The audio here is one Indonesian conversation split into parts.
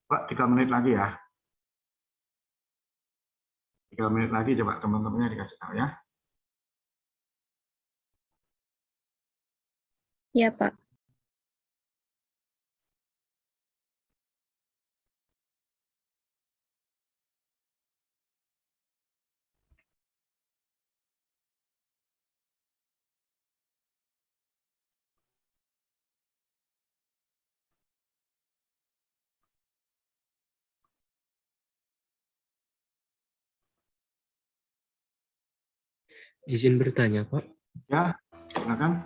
Pak, 3 menit lagi ya. 3 menit lagi coba teman-temannya dikasih tahu ya. Ya, Pak. Izin bertanya, Pak. Ya, silakan.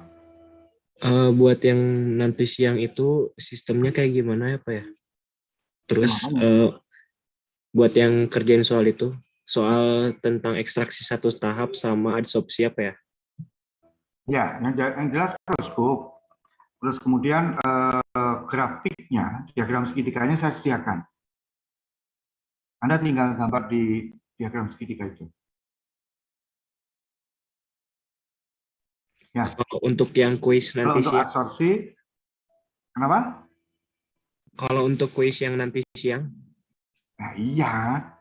Buat yang nanti siang itu sistemnya kayak gimana ya, Pak ya? Terus buat yang kerjain soal itu, soal tentang ekstraksi satu tahap sama adsorpsi apa ya? Ya, yang jelas proskop. Terus kemudian grafiknya, diagram segitiganya saya sediakan. Anda tinggal gambar di diagram segitiga itu. Ya. Untuk yang kuis nanti untuk siang. adsorpsi, kenapa? Kalau untuk kuis yang nanti siang? Nah, iya.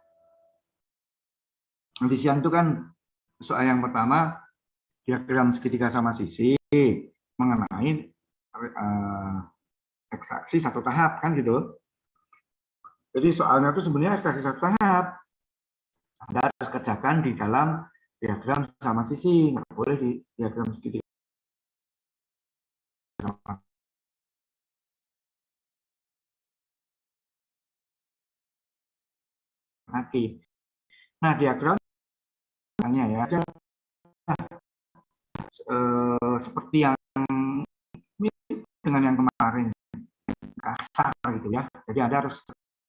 Nanti siang itu kan soal yang pertama diagram segitiga sama sisi mengenai ekstraksi satu tahap kan gitu. Jadi soalnya itu sebenarnya ekstraksi satu tahap. Anda harus kerjakan di dalam diagram sama sisi, nggak boleh di diagram segitiga. Nah, diagram ya seperti yang dengan yang kemarin kasar gitu ya. Jadi Anda harus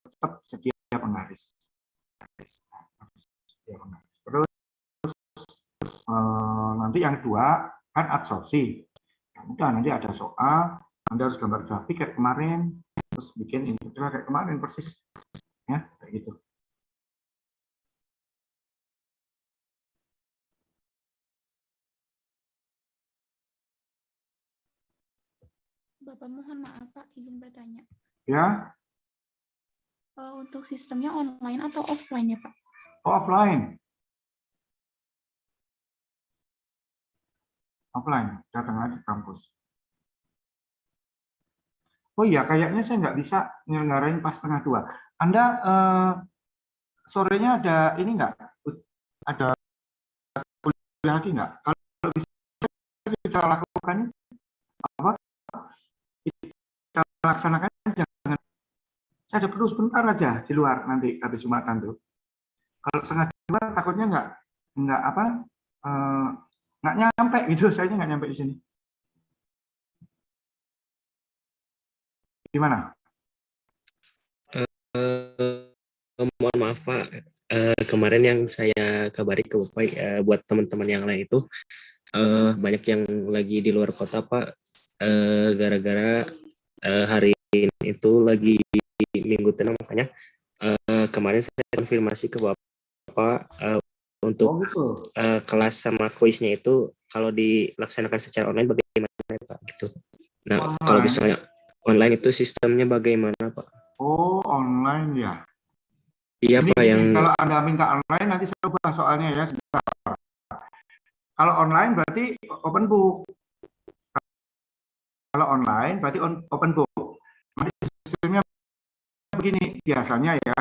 tetap sedia penggaris. Terus nanti yang kedua kan adsorpsi. Udah nanti ada soal, Anda harus gambar grafik kayak kemarin, terus bikin integral kayak kemarin persis, ya kayak gitu. Bapak mohon maaf Pak, izin bertanya. Ya. Untuk sistemnya online atau offline ya Pak? Offline. Offline, datang aja ke kampus. Oh iya, kayaknya saya nggak bisa nyelenggarain pas setengah 2. Anda sorenya ada ini nggak? Ada kuliah lagi nggak? Kalau bisa kita lakukan apa? Kita laksanakan jangan. Saya ada perlu sebentar aja di luar nanti habis Jumatan tuh. Kalau setengah 2 takutnya nggak apa? Nggak nyampe gitu, saya nggak nyampe di sini. Gimana? Mohon maaf Pak, kemarin yang saya kabari ke Bapak buat teman-teman yang lain itu banyak yang lagi di luar kota Pak, gara-gara hari ini itu lagi minggu tenang, makanya kemarin saya konfirmasi ke Bapak untuk kelas sama kuisnya itu kalau dilaksanakan secara online bagaimana Pak gitu. Nah, kalau misalnya online itu sistemnya bagaimana Pak? Oh, online ya. Iya Pak, yang kalau Anda minta online nanti saya ubah soalnya ya. Kalau online berarti open book. Kalau online berarti open book. Nanti sistemnya begini biasanya ya.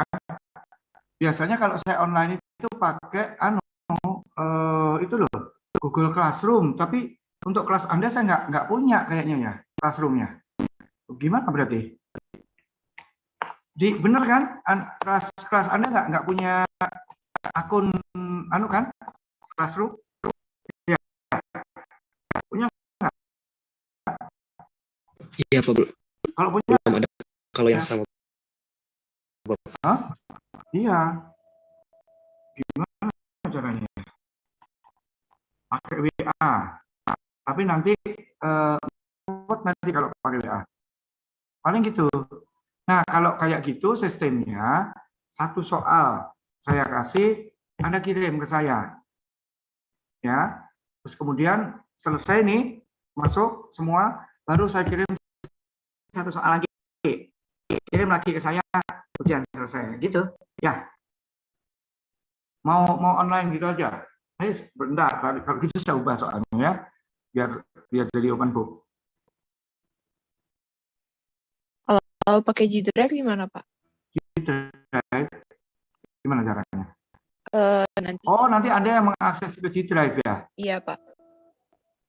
Biasanya kalau saya online itu pakai itu loh Google Classroom. Tapi untuk kelas Anda saya nggak punya kayaknya ya Classroom-nya. Gimana berarti? Bener kan? Kelas Anda nggak punya akun kan? Classroom? Ya. Punya nggak? Iya Pak, kalau punya belum ada. Kalau yang sama Hah? Iya. Gimana caranya? Pakai WA. Tapi nanti nanti kalau pakai WA. Paling gitu. Nah, kalau kayak gitu sistemnya satu soal saya kasih, Anda kirim ke saya. Ya. Terus kemudian selesai nih, masuk semua, baru saya kirim satu soal lagi. Kirim lagi ke saya, ujian selesai gitu ya. Mau online gitu aja. Bentar, kalau gitu saya ubah soalnya ya, biar jadi open book. Kalau pakai G Drive gimana, Pak? G Drive gimana caranya? Nanti. Oh, nanti Anda yang mengakses ke G Drive ya? Iya, Pak.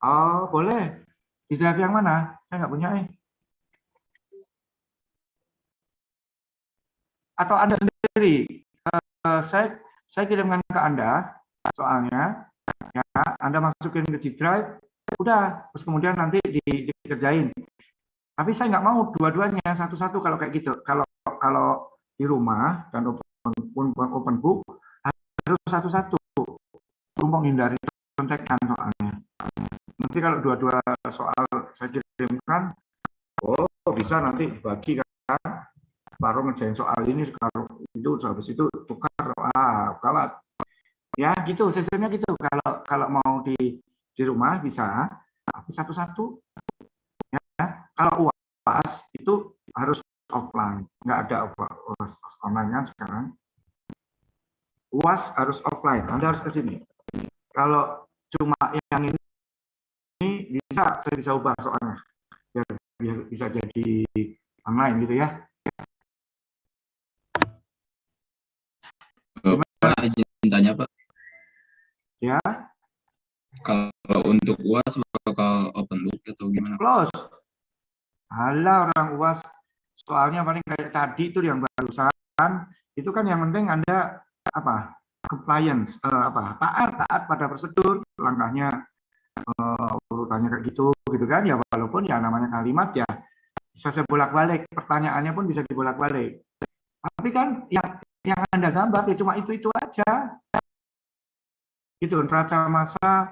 Oh, boleh. G Drive yang mana? Saya nggak punya. Atau Anda sendiri? Saya kirimkan ke Anda soalnya, ya, Anda masukin ke G Drive, udah, terus kemudian nanti dikerjain. Tapi saya nggak mau dua-duanya satu-satu kalau kayak gitu. Kalau di rumah dan open book harus satu-satu, untuk menghindari contekan soalnya. Nanti kalau dua-dua soal saya kirimkan, oh bisa nanti dibagi kan, baru ngerjain soal ini sekarang itu, habis itu tukar, gawat. Ya gitu, sistemnya gitu. Kalau mau di rumah bisa, tapi satu-satu. Ya. Kalau UAS itu harus offline, nggak ada UAS online kan sekarang. UAS harus offline, Anda harus ke sini. Kalau cuma yang ini bisa, saya bisa ubah soalnya, biar bisa jadi online gitu ya. Pak, izin tanya Pak. Ya. Kalau untuk UAS bakal open book atau gimana? Close. Halah orang UAS, soalnya paling kayak tadi itu yang barusan, itu kan yang penting Anda apa? Compliance, taat pada prosedur, langkahnya, urutannya kayak gitu kan ya, walaupun ya namanya kalimat ya bisa sebolak-balik, pertanyaannya pun bisa dibolak-balik. Tapi kan yang Anda gambar ya cuma itu aja. Gitu, neraca massa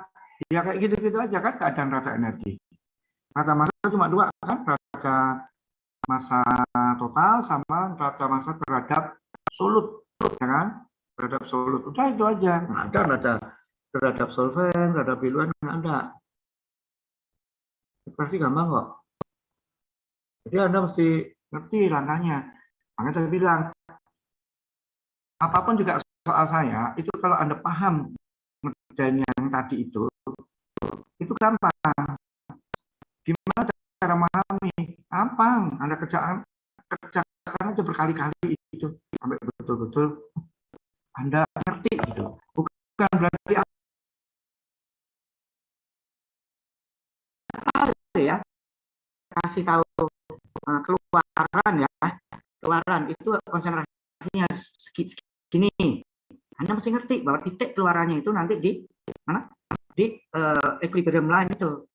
ya kayak gitu-gitu aja kan, keadaan neraca energi. Neraca massa cuma dua kan, neraca massa total sama neraca massa terhadap solut, ya kan? Terhadap solut, udah itu aja. Nggak ada neraca terhadap solvent, terhadap diluent, nggak ada. Pasti gampang kok. Jadi Anda mesti ngerti langkahnya. Makanya saya bilang, apapun juga soal saya, itu kalau Anda paham ngerjain yang tadi itu gampang. Gimana cara memahami? Gampang. Anda kerjakan aja berkali-kali itu sampai betul-betul Anda ngerti gitu. Bukan berarti ya kasih tahu keluaran ya, keluaran itu konsentrasinya segini. Anda mesti ngerti bahwa titik keluarannya itu nanti di mana? Di equilibrium line itu.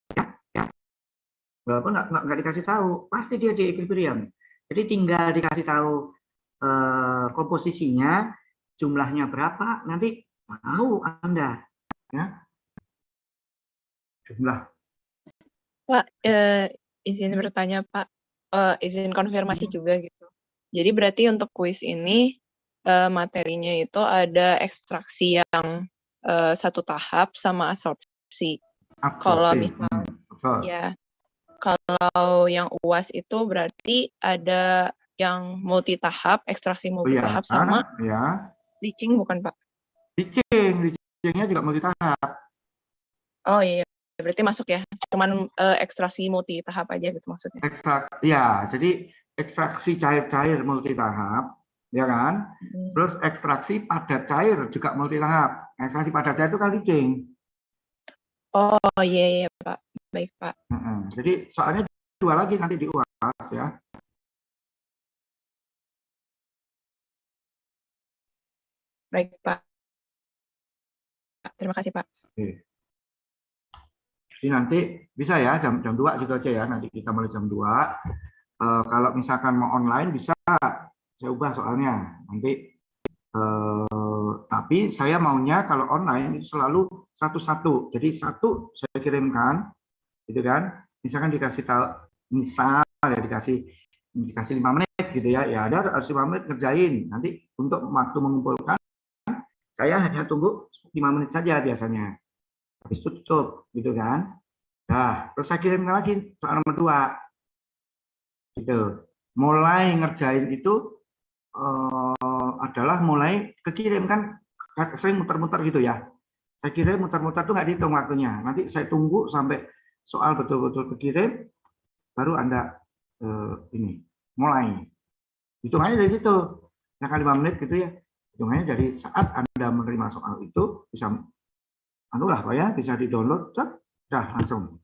Walaupun nggak dikasih tahu, pasti dia di equilibrium. Jadi tinggal dikasih tahu komposisinya, jumlahnya berapa, nanti tahu Anda. Ya. Jumlah. Pak, izin bertanya Pak, izin konfirmasi juga gitu. Jadi berarti untuk kuis ini materinya itu ada ekstraksi yang satu tahap sama absorpsi. Kalau misalnya ya, kalau yang UAS itu berarti ada yang multi tahap, ekstraksi multi tahap sama leaching bukan Pak? Leachingnya juga multi tahap. Oh iya, berarti masuk ya. Cuman ekstraksi multi tahap aja gitu maksudnya. Ya, jadi ekstraksi cair-cair multi tahap, ya kan? Terus ekstraksi padat cair juga multi tahap. Ekstraksi padat cair itu kan leaching. Oh iya Pak, baik Pak. Jadi soalnya dua lagi nanti di UAS ya. Baik Pak. Terima kasih Pak. Jadi nanti bisa ya jam 2 gitu aja ya, nanti kita mulai jam 2. Kalau misalkan mau online bisa saya ubah soalnya nanti. Tapi saya maunya kalau online itu selalu satu-satu. Jadi satu saya kirimkan, gitu kan? Misalkan dikasih tahu, misal ya dikasih 5 menit gitu ya. Ya ada harus 5 menit ngerjain. Nanti untuk waktu mengumpulkan, saya hanya tunggu 5 menit saja biasanya. Habis itu tutup, gitu kan? Nah, terus saya kirimkan lagi soal nomor 2. Gitu. Mulai ngerjain itu adalah mulai kekirim kan sering muter-muter gitu ya. Saya kirim muter-muter tuh nggak dihitung waktunya. Nanti saya tunggu sampai soal betul-betul kekirim, baru Anda ini mulai. Hitungannya dari situ. Ya kali 5 menit gitu ya. Hitungannya dari saat Anda menerima soal itu bisa Pak ya, bisa di-download, dah langsung.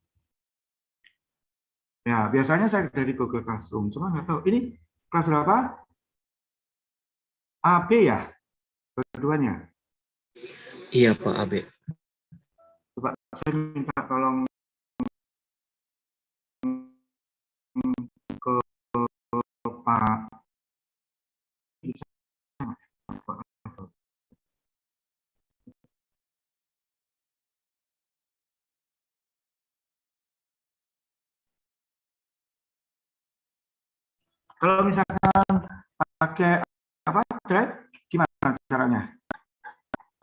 Ya, biasanya saya dari Google Classroom, cuma nggak tahu. Ini kelas berapa? AB ya? Keduanya. Iya Pak Abe. Coba saya minta tolong ke Pak. Kalau misalkan pakai apa Drive, gimana caranya?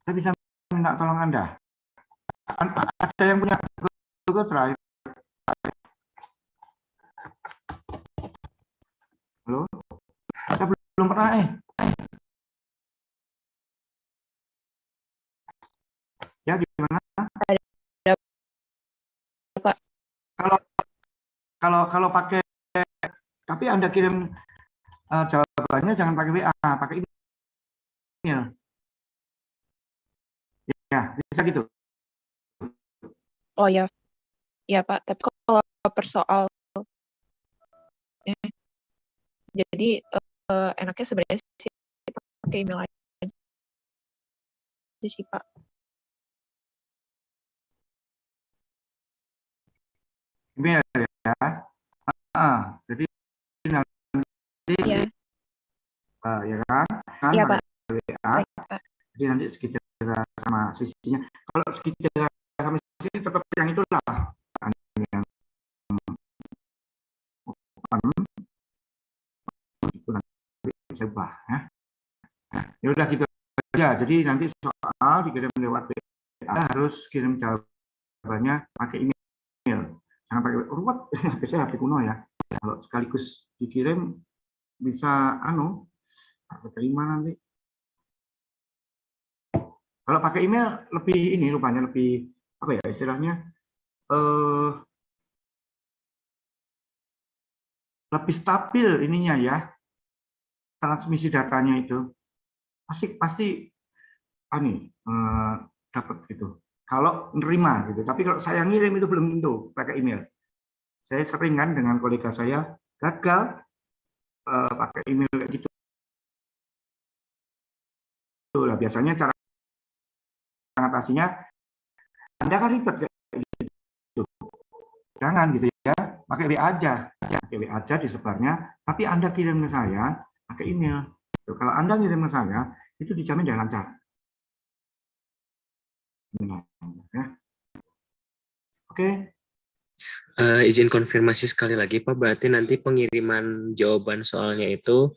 Saya bisa minta tolong Anda. Ada yang punya Google Drive? Halo? Saya belum pernah Ya gimana? Ada Pak. Kalau kalau pakai, tapi Anda kirim jawabannya jangan pakai WA, pakai email. Ya, bisa gitu. Oh ya, ya Pak. Tapi kalau per soal, jadi enaknya sebenarnya sih pakai email aja sih Pak. Email ya. Jadi nanti Iya, ya kan? iya Pak. WA. Pak. Jadi nanti sekitar sama sisinya. Kalau sekitar sama sisi tetap yang itulah. Yang itu nanti saya ubah ya. Ya udah gitu aja. Jadi nanti soal dikirim lewat WA harus kirim jawabannya pakai email. Jangan pakai ruwet. Biasanya HP kuno ya. Kalau sekaligus dikirim bisa terima nanti. Kalau pakai email lebih ini rupanya lebih apa ya istilahnya lebih stabil ininya ya transmisi datanya itu pasti dapat gitu. Kalau nerima gitu. Tapi kalau saya ngirim itu belum tentu pakai email. Saya sering kan dengan kolega saya gagal pakai email kayak gitu. Lah biasanya cara mengatasinya Anda kan ribet kayak gitu. Jangan gitu ya, pakai WA aja. Pakai WA aja disebarnya, tapi Anda kirim ke saya pakai email. Kalau Anda kirim ke saya, itu dijamin dengan lancar. Ya. Oke. Izin konfirmasi sekali lagi Pak, berarti nanti pengiriman jawaban soalnya itu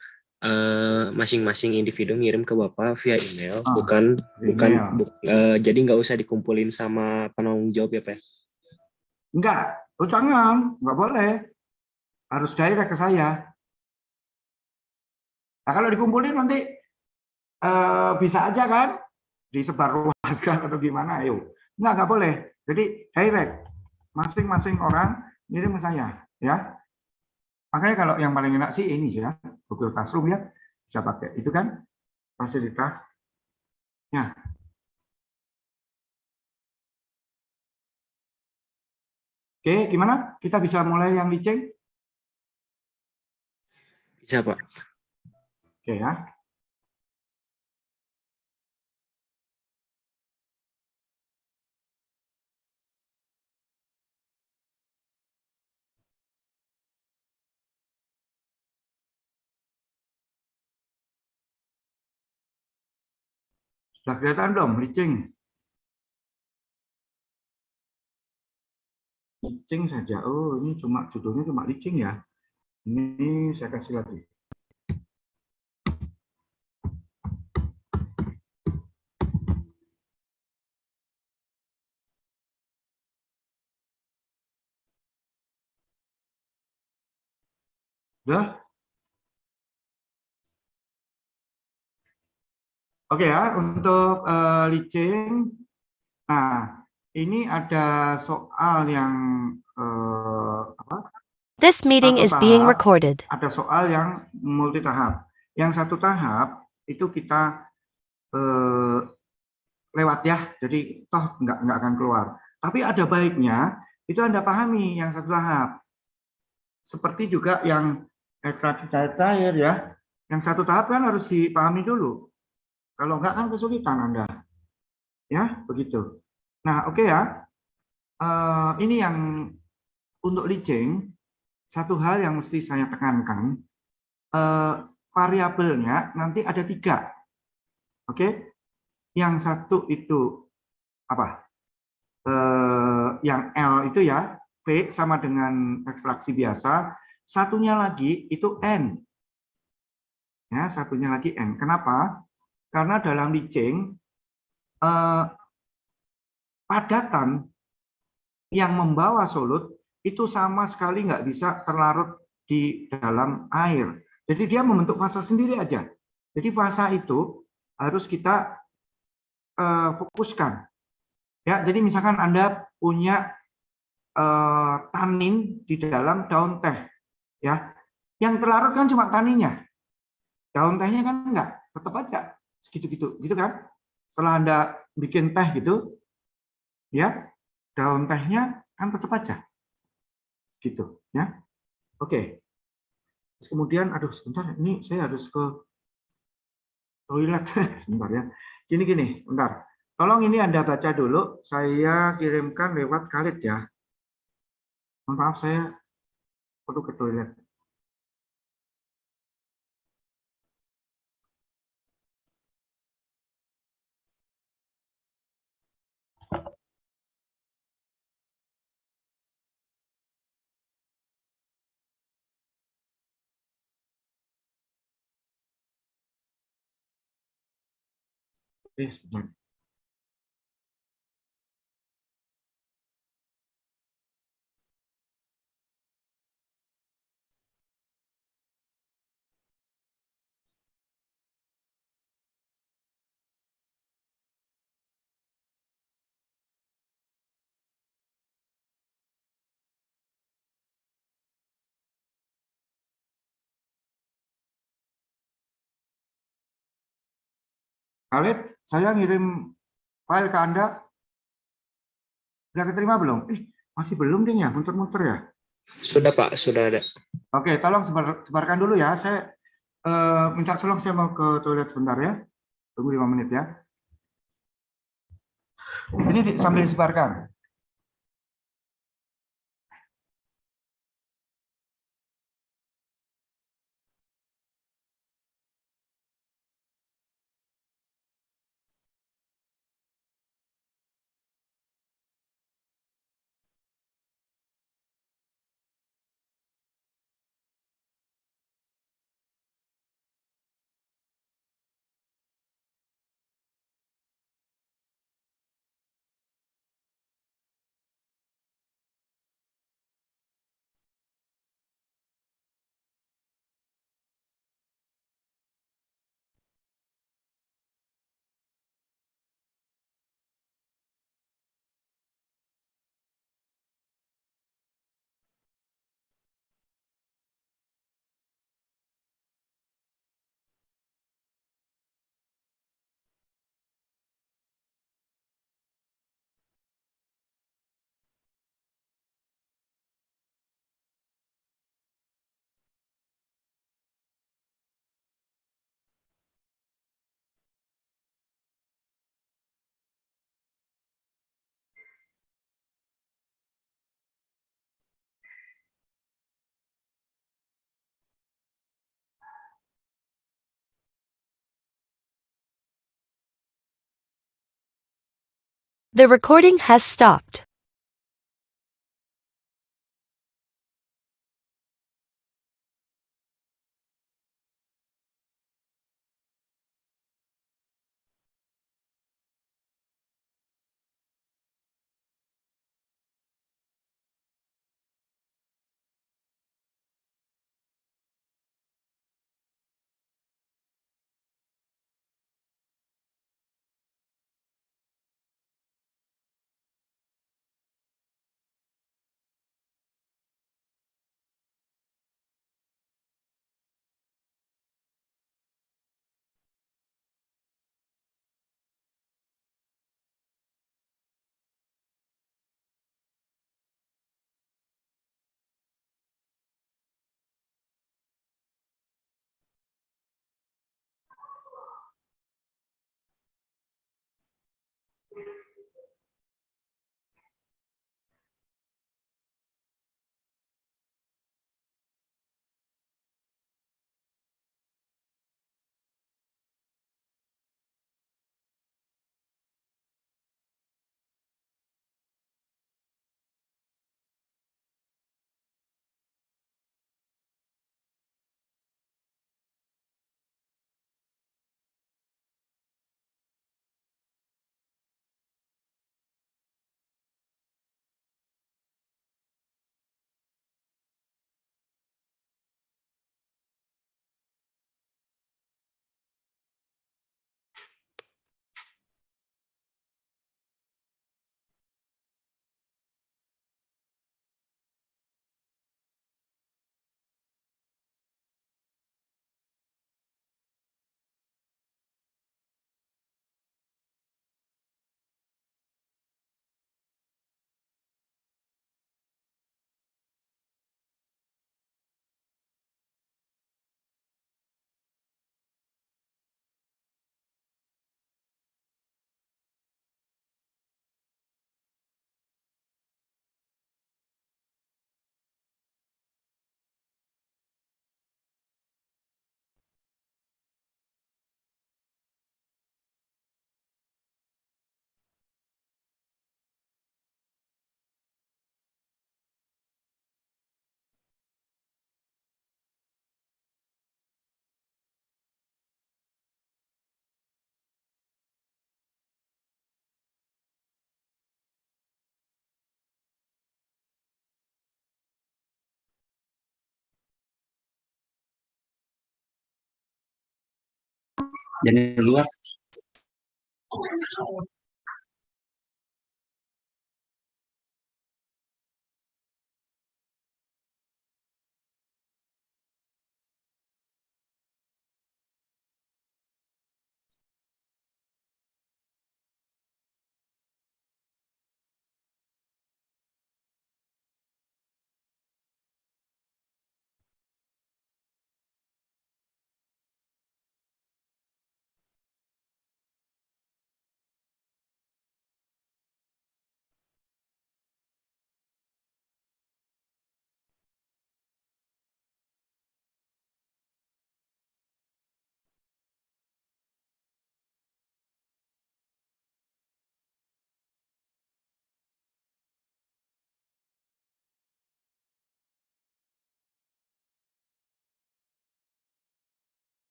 masing-masing individu ngirim ke Bapak via email, jadi nggak usah dikumpulin sama penanggung jawab ya Pak? Enggak, jangan, nggak boleh. Harus direct ke saya. Nah kalau dikumpulin nanti bisa aja kan disebarluaskan atau gimana, ayo. Nggak boleh. Jadi direct, masing-masing orang ngirim ke saya, ya. Makanya kalau yang paling enak sih ini ya, Google Classroom ya, bisa pakai itu kan fasilitasnya. Oke, gimana? Kita bisa mulai yang licin? Bisa Pak. Oke ya. Sudah kelihatan belum licin? Licin saja. Oh, ini cuma judulnya cuma licin ya. Ini saya kasih lagi. Sudah? Oke ya, untuk leaching. Nah, ini ada soal yang apa? This meeting Satu is being tahap, recorded. ada soal yang multi tahap. Yang satu tahap itu kita eh, lewat ya, jadi toh nggak akan keluar. Tapi ada baiknya itu Anda pahami yang satu tahap. Seperti juga yang ekstraksi cair ya. Yang satu tahap kan harus dipahami dulu. Kalau nggak kan kesulitan Anda. Ya, begitu. Nah, oke ya. Ini yang untuk leaching, satu hal yang mesti saya tekankan, variabelnya nanti ada 3. Oke, yang satu itu apa? Yang L itu ya, V sama dengan ekstraksi biasa. Satunya lagi itu N. Ya, satunya lagi N. Kenapa? Karena dalam leaching, padatan yang membawa solut itu sama sekali nggak bisa terlarut di dalam air. Jadi dia membentuk fasa sendiri aja. Jadi fasa itu harus kita fokuskan. Ya, jadi misalkan Anda punya tanin di dalam daun teh, ya, yang terlarut kan cuma taninnya, daun tehnya kan enggak, tetap aja segitu-gitu, gitu kan? Setelah Anda bikin teh gitu, ya, daun tehnya kan tetap aja, gitu, ya. Oke. Terus kemudian, aduh sebentar, ini saya harus ke toilet, sebentar ya. Gini, bentar. Tolong ini Anda baca dulu, saya kirimkan lewat Khalid ya. Mohon maaf, saya perlu ke toilet. Sebentar. Khalid, saya ngirim file ke Anda, sudah keterima belum? Masih belum deh ya, muter-muter ya. Sudah Pak, sudah ada. Oke, tolong sebarkan dulu ya. Saya minta tolong, saya mau ke toilet sebentar ya. Tunggu 5 menit ya. Ini sambil disebarkan. The recording has stopped. Jadi luar.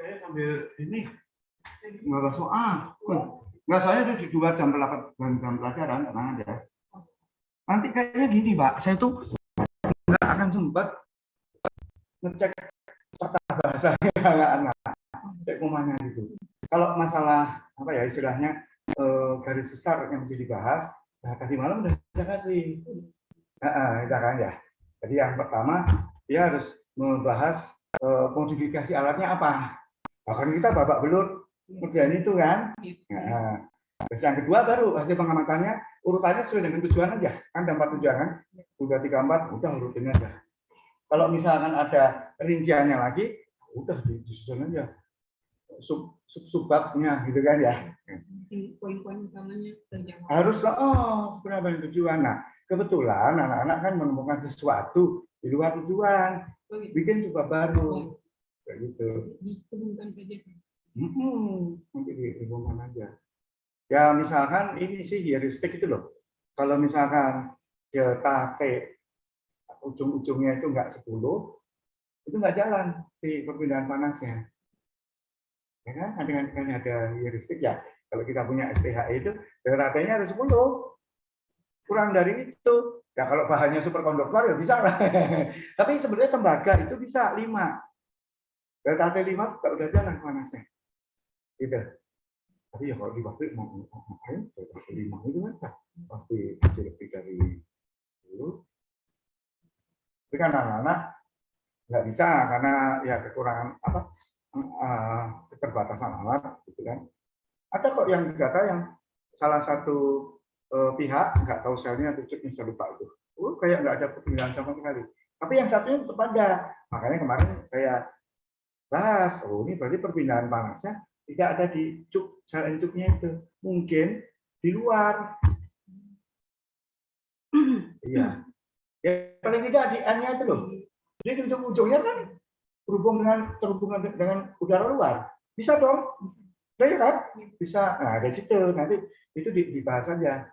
Saya sambil ini nggak soal, nggak soalnya itu di luar jam pelajaran, tenang aja. Nanti kayaknya gini, Pak, saya tuh nggak akan sempat ngecek tata bahasanya anak-anak, cek kumanya gitu. Kalau masalah apa ya istilahnya garis besar yang mesti dibahas, nah tadi malam udah saya kasih, kita kan ya. Jadi yang pertama dia harus membahas modifikasi alatnya apa. Bahkan kita babak belur kerjaan itu kan. Nah, terus yang kedua baru hasil pengamatannya urutannya sesuai dengan tujuan aja. Kan ada 4 tujuan kan. 1, 2, 3, 4 udah urutin aja. Kalau misalkan ada rinciannya lagi, udah disusun aja. Subbabnya gitu kan ya. Poin-poin utamanya harus sebenarnya tujuan. Nah, kebetulan anak-anak kan menemukan sesuatu di luar tujuan, bikin coba baru. Kayak gitu. dihubungkan saja. Nanti dihubungkan aja. Ya misalkan ini sih heuristik itu loh. Kalau misalkan delta T ujung-ujungnya itu enggak 10, itu enggak jalan si perpindahan panasnya. Ya kan? Dengan ada heuristik ya. Kalau kita punya SPHE itu delta T-nya harus 10. Kurang dari itu. Ya kalau bahannya superkonduktor ya bisa lah. Tapi sebenarnya tembaga itu bisa 5. Delta T5 kalau udah jalan panasnya. Gitu. Tapi ya kalau di waktu mau ngapain delta T5 itu kan pasti lebih dari dulu. Tapi kan anak-anak nggak bisa karena ya kekurangan apa keterbatasan alat gitu kan. Ada kok yang data yang salah satu pihak nggak tahu selnya atau chipnya saya lupa itu. Kayak nggak ada perpindahan sama sekali. Tapi yang satunya tetap ada. Makanya kemarin saya bahas, ini berarti perpindahan panasnya tidak ada di cuk sel cuknya itu, mungkin di luar. Iya. Ya paling tidak di N-nya itu loh. Jadi di ujung-ujungnya kan terhubungan dengan udara luar. Bisa dong. Bisa kan? Bisa. Nah, dari situ nanti itu dibahas aja.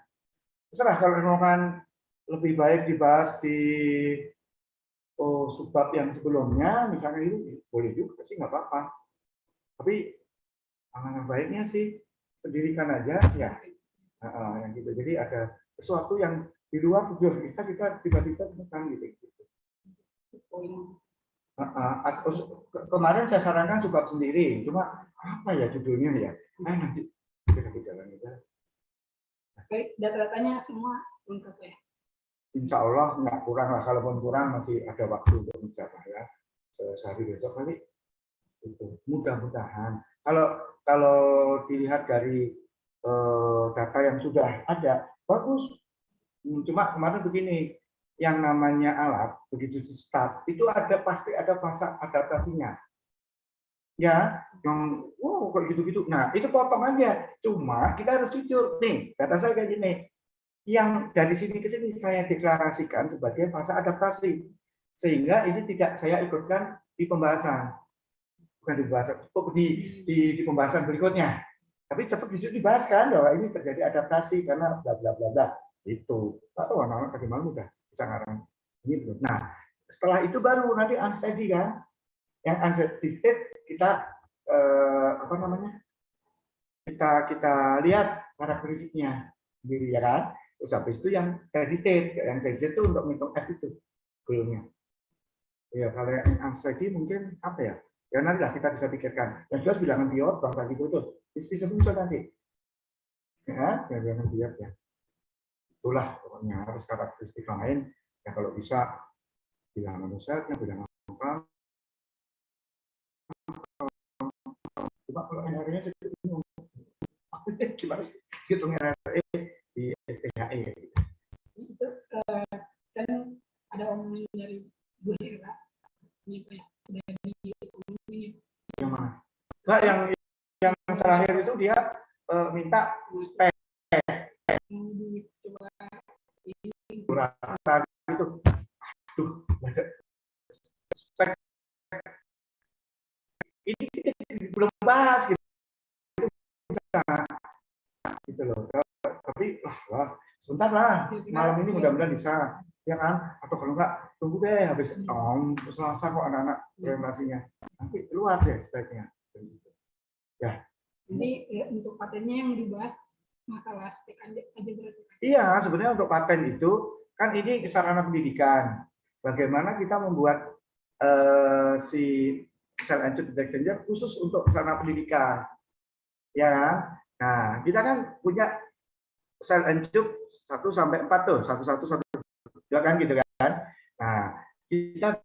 Terserah kalau memang lebih baik dibahas di subbab yang sebelumnya, misalnya itu boleh juga sih, nggak apa-apa. Tapi alangkah baiknya sih pendidikan aja ya, yang gitu. Jadi ada sesuatu yang di luar tujuan kita tiba-tiba tentang gitu. Kemarin saya sarankan subbab sendiri, cuma apa ya judulnya ya? Nanti kita jalan aja. Baik, data-datanya semua lengkap ya. Insya Allah nggak kurang lah, kalaupun kurang masih ada waktu untuk mencapai ya. Sehari besok kali itu mudah-mudahan. Kalau dilihat dari data yang sudah ada bagus. Cuma kemarin begini, yang namanya alat begitu di start itu pasti ada fase adaptasinya. Ya, yang kayak gitu-gitu. Nah, itu potong aja. Cuma kita harus jujur nih, data saya kayak gini. Yang dari sini ke sini saya deklarasikan sebagai fase adaptasi. Sehingga ini tidak saya ikutkan di pembahasan. Bukan di pembahasan, di pembahasan berikutnya. Tapi tetap di situ dibahas kan bahwa ini terjadi adaptasi karena bla bla bla bla. Itu. Atau anak-anak tadi malam udah bisa ngarang. Ini belum. Nah, setelah itu baru nanti unsteady kan. Yang unsteady state kita apa namanya? Kita lihat karakteristiknya sendiri ya kan. Terus habis itu yang steady state itu untuk menghitung F itu goalnya. Ya kalau yang unsteady mungkin apa ya? Ya nanti lah kita bisa pikirkan. Yang jelas bilangan biot bangsa gitu tuh. Bisa muncul nanti. Ya, bilangan biot ya. Itulah pokoknya harus karakteristik lain. Ya kalau bisa bilangan manusianya, bilangan apa? Coba kalau NRE-nya saya bingung. Gimana sih hitung NRE di STHE gitu. Itu kan ada omongan dari Bu Hera. Ini Pak, udah diomongin. Yang mana? Nah, yang terakhir itu dia minta spek Coba berapa gitu. Aduh, spek ini kita belum bahas gitu. Gitu loh. Tapi sebentar lah, malam ini mudah-mudahan bisa, ya kan? Atau kalau enggak tunggu deh habis Selasa kok anak-anak presentasinya, nanti keluar deh speknya. Ya. Ini ya, untuk patennya yang dibahas masalah spek aja berarti. Iya, sebenarnya untuk paten itu kan ini sarana pendidikan. Bagaimana kita membuat si cell and chip detection khusus untuk sarana pendidikan, ya. Nah, kita kan punya cell and tube 1 sampai 4 tuh, 1 ya kan gitu kan. Nah, kita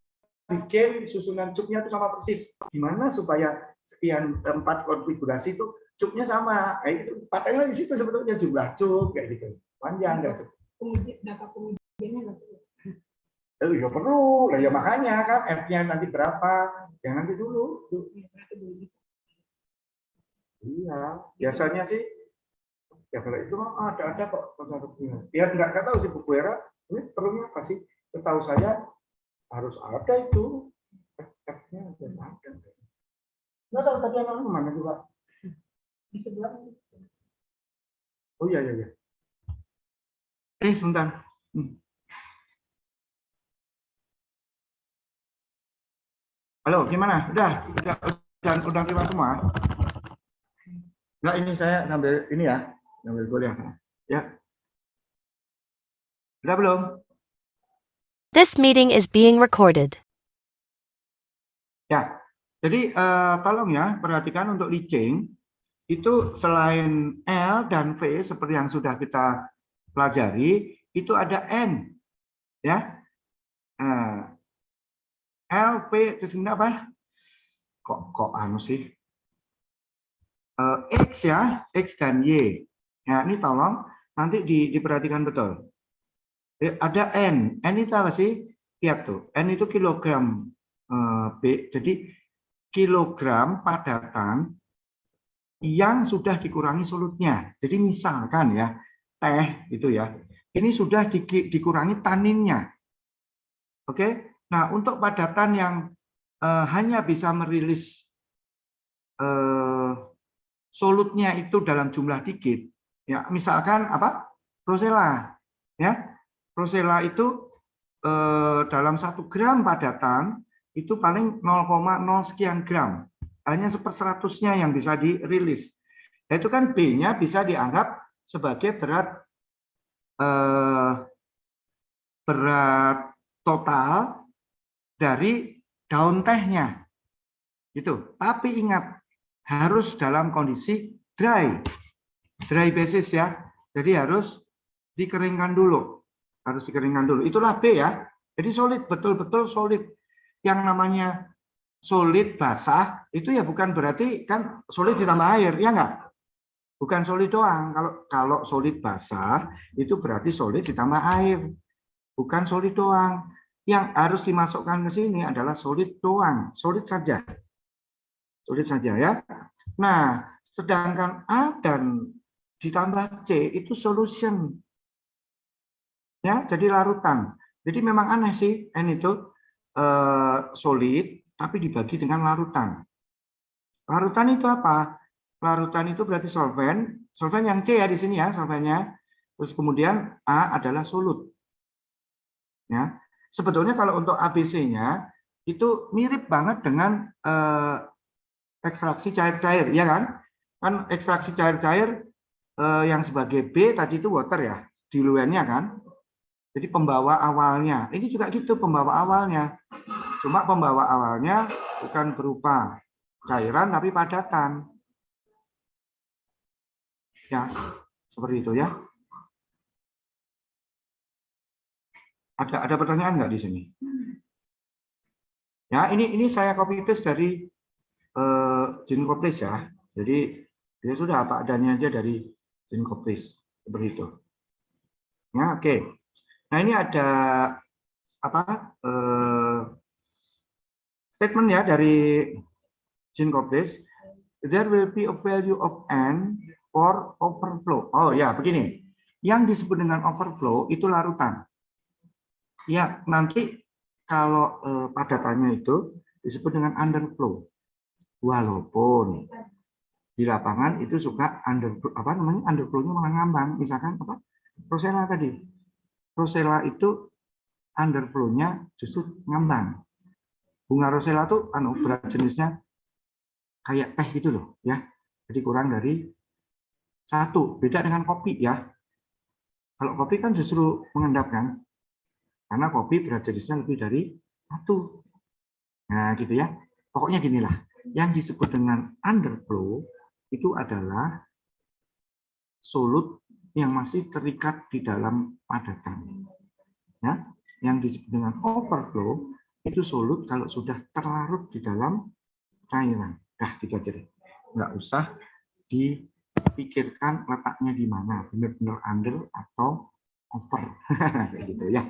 bikin susunan cupnya itu sama persis. Gimana supaya sekian 4 konfigurasi itu cupnya sama. Nah, itu patennya di situ sebetulnya jumlah cup kayak gitu. Panjang enggak tuh. Kemudian data pengujiannya enggak perlu. Ya perlu. Lah ya makanya kan F-nya nanti berapa? Yang nanti dulu. Iya, biasanya sih ya kalau itu ada kok konsepnya. Ya nggak tahu sih Bu Hera, ini perlunya apa sih? Setahu saya harus ada itu. F-nya harus ada. Nggak tahu tadi yang mana juga. Di sebelah. Oh iya. Sebentar. Halo, gimana? Udah terima semua? Enggak, ini saya sambil ini ya, sambil kuliah. Ya. Udah belum? This meeting is being recorded. Ya, jadi tolong ya perhatikan untuk leaching itu selain L dan V seperti yang sudah kita pelajari itu ada N, ya. L, P itu sebenarnya apa? Kok anu sih? X ya, X dan Y. Ya, ini tolong nanti diperhatikan betul. Ada N itu apa sih? Lihat tuh, N itu kilogram B. Jadi kilogram padatan yang sudah dikurangi solutnya. Jadi misalkan ya, teh itu ya, ini sudah dikurangi taninnya. Oke, nah untuk padatan yang hanya bisa merilis solutnya itu dalam jumlah dikit, ya misalkan apa? Prosela, ya. Prosela itu dalam 1 gram padatan itu paling 0,0 sekian gram. Hanya 1/100-nya yang bisa dirilis. Nah, itu kan B-nya bisa dianggap sebagai berat total dari daun tehnya. Gitu. Tapi ingat, harus dalam kondisi dry basis ya. Jadi harus dikeringkan dulu. Harus dikeringkan dulu. Itulah B ya. Jadi solid, betul-betul solid. Yang namanya solid basah itu ya bukan berarti kan solid ditambah air, ya enggak? Bukan solid doang. Kalau solid basah itu berarti solid ditambah air. Bukan solid doang. Yang harus dimasukkan ke sini adalah solid doang, solid saja. Solid saja ya. Nah, sedangkan A dan ditambah C itu solution. Ya, jadi larutan. Jadi memang aneh sih, N itu solid tapi dibagi dengan larutan. Larutan itu apa? Larutan itu berarti solvent. Solvent yang C ya di sini ya, solventnya. Terus kemudian A adalah solut. Ya. Sebetulnya kalau untuk ABC-nya itu mirip banget dengan ekstraksi cair-cair, ya kan? Kan ekstraksi cair-cair yang sebagai B tadi itu water ya, diluennya kan? Jadi pembawa awalnya, ini juga gitu pembawa awalnya. Cuma pembawa awalnya bukan berupa cairan tapi padatan. Ya, seperti itu ya. Ada pertanyaan nggak di sini? Ya, ini saya copy paste dari Jinkoplis ya. Jadi dia sudah apa adanya aja dari Jinkoplis seperti itu. Ya, oke. Nah, ini ada apa? Statement ya dari Jinkoplis. There will be a value of n for overflow. Oh ya, begini. Yang disebut dengan overflow itu larutan. Ya, nanti kalau padatannya itu disebut dengan underflow. Walaupun di lapangan itu suka underflow-nya malah ngambang. Misalkan apa? Prosela tadi. Prosela itu underflow-nya justru ngambang. Bunga rosella tuh berat jenisnya kayak teh gitu loh ya. Jadi kurang dari 1. Beda dengan kopi ya. Kalau kopi kan justru mengendap kan. Karena kopi berat jenisnya lebih dari 1. Nah, gitu ya. Pokoknya ginilah. Yang disebut dengan underflow itu adalah solut yang masih terikat di dalam padatan. Ya, yang disebut dengan overflow itu solut kalau sudah terlarut di dalam cairan. Dah, gitu aja deh. Nggak usah dipikirkan letaknya di mana, benar-benar under atau over, kayak gitu ya.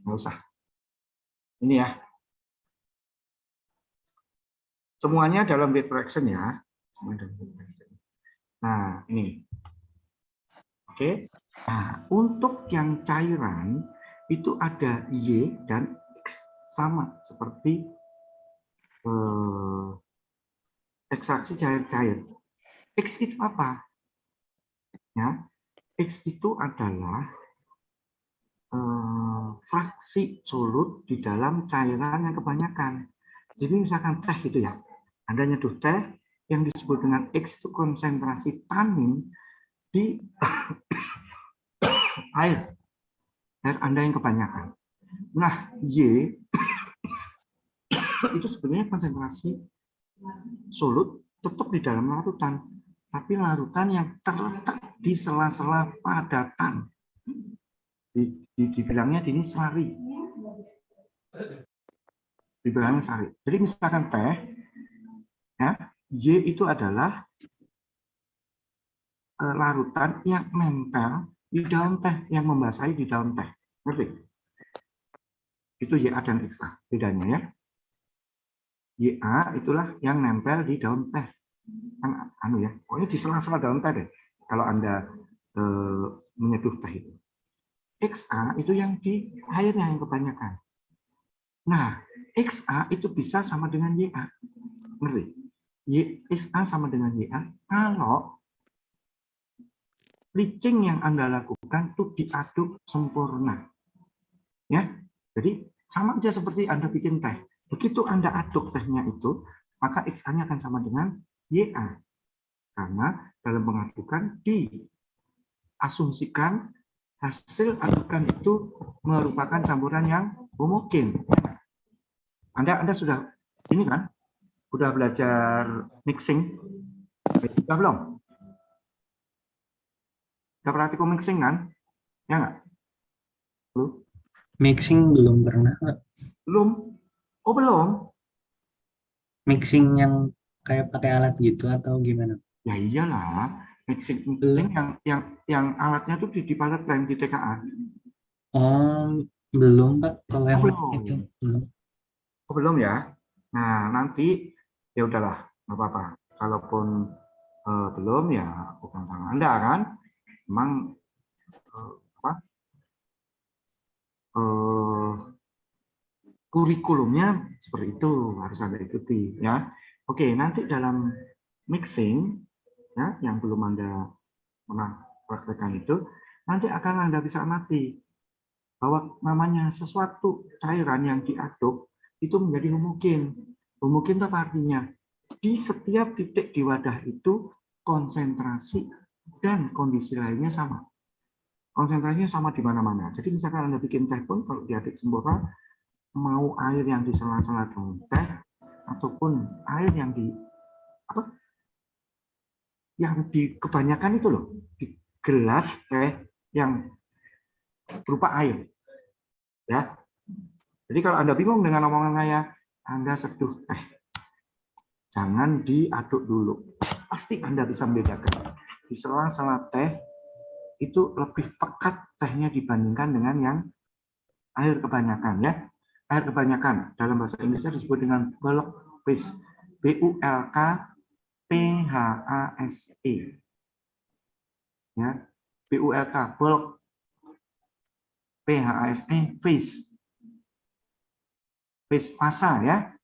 Nggak usah. Ini ya. Semuanya dalam weight fraction ya. Nah, ini. Oke. Nah, untuk yang cairan itu ada Y dan X sama seperti ekstraksi cair-cair. X itu apa? Ya, X itu adalah fraksi solut di dalam cairan yang kebanyakan. Jadi misalkan teh gitu ya. Anda nyeduh teh yang disebut dengan X itu konsentrasi tanin di air Anda yang kebanyakan. Nah, Y itu sebenarnya konsentrasi solut tetap di dalam larutan, tapi larutan yang terletak di sela-sela padatan. Dibilangnya ini sari. Dibilangnya sari. Jadi misalkan teh, ya, Y itu adalah larutan yang nempel di daun teh, yang membasahi di daun teh. Ngerti? Itu YA dan XA bedanya ya. YA itulah yang nempel di daun teh. Kan ya. Pokoknya di sela-sela daun teh deh. Kalau Anda menyeduh teh itu. XA itu yang di airnya yang kebanyakan. Nah, XA itu bisa sama dengan YA. Ngerti? XA sama dengan YA kalau leaching yang Anda lakukan itu diaduk sempurna. Ya, jadi sama aja seperti Anda bikin teh. Begitu Anda aduk tehnya itu, maka XA-nya akan sama dengan YA. Karena dalam pengadukan diasumsikan hasil adukan itu merupakan campuran yang homogen. Anda sudah ini kan? Sudah belajar mixing? Sudah belum? Sudah praktikum mixing kan? Ya nggak? Belum? Mixing belum pernah, Pak. Belum? Oh belum? Mixing yang kayak pakai alat gitu atau gimana? Ya iyalah, mixing Belum. yang alatnya tuh di pilot line di TKA. Oh, belum, Pak. Kalau yang belum. itu belum. Oh, belum ya? Nah, nanti ya udahlah, nggak apa-apa. Kalaupun belum ya bukan salah Anda kan. Memang kurikulumnya seperti itu harus Anda ikuti ya. Oke, nanti dalam mixing ya yang belum Anda pernah praktekkan itu, nanti akan Anda bisa amati bahwa namanya sesuatu cairan yang diaduk itu menjadi homogen. Homogen apa artinya? Di setiap titik di wadah itu konsentrasi dan kondisi lainnya sama. Konsentrasinya sama di mana-mana. Jadi misalkan Anda bikin teh pun kalau diaduk sempurna, mau air yang di sela-sela daun teh ataupun air yang di kebanyakan itu loh, di gelas teh yang berupa air. Ya. Jadi kalau Anda bingung dengan omongan saya, Anda seduh teh. Jangan diaduk dulu. Pasti Anda bisa membedakan. Di sela-sela teh itu lebih pekat tehnya dibandingkan dengan yang air kebanyakan ya. Air kebanyakan dalam bahasa Indonesia disebut dengan bulk paste. BULK-PHASE. Ya. BULK bulk PHASE paste. Paste massa ya.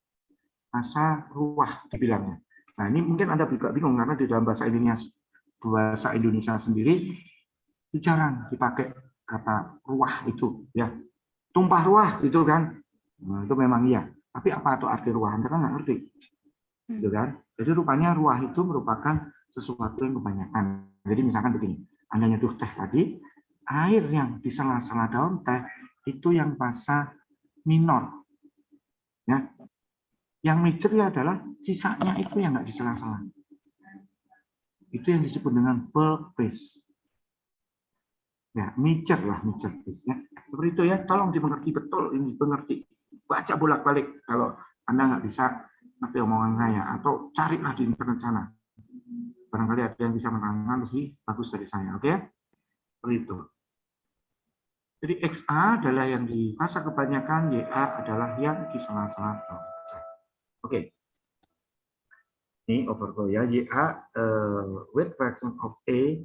Massa ruah dibilangnya. Nah, ini mungkin Anda juga bingung karena di dalam bahasa Indonesia sendiri itu jarang dipakai kata ruah itu ya. Tumpah ruah itu kan. Nah, itu memang iya. Tapi apa itu arti ruah? Anda kan nggak ngerti. Gitu kan? Jadi rupanya ruah itu merupakan sesuatu yang kebanyakan. Jadi misalkan begini, Anda nyeduh teh tadi, air yang di sela-sela daun teh itu yang fasa minor. Ya. Yang major adalah sisanya itu yang nggak di sela-sela. Itu yang disebut dengan bulk paste. Ya, major paste ya. Seperti itu ya, tolong dimengerti betul, ini dimengerti. Baca bolak-balik kalau Anda nggak bisa ngerti omongan saya, atau carilah di internet sana. Barangkali ada yang bisa menerangkan lebih bagus dari saya, oke? Seperti itu. Jadi XA adalah yang di fasa kebanyakan, YA adalah yang di sela-sela. Oke. Ini overflow ya. YA weight fraction of A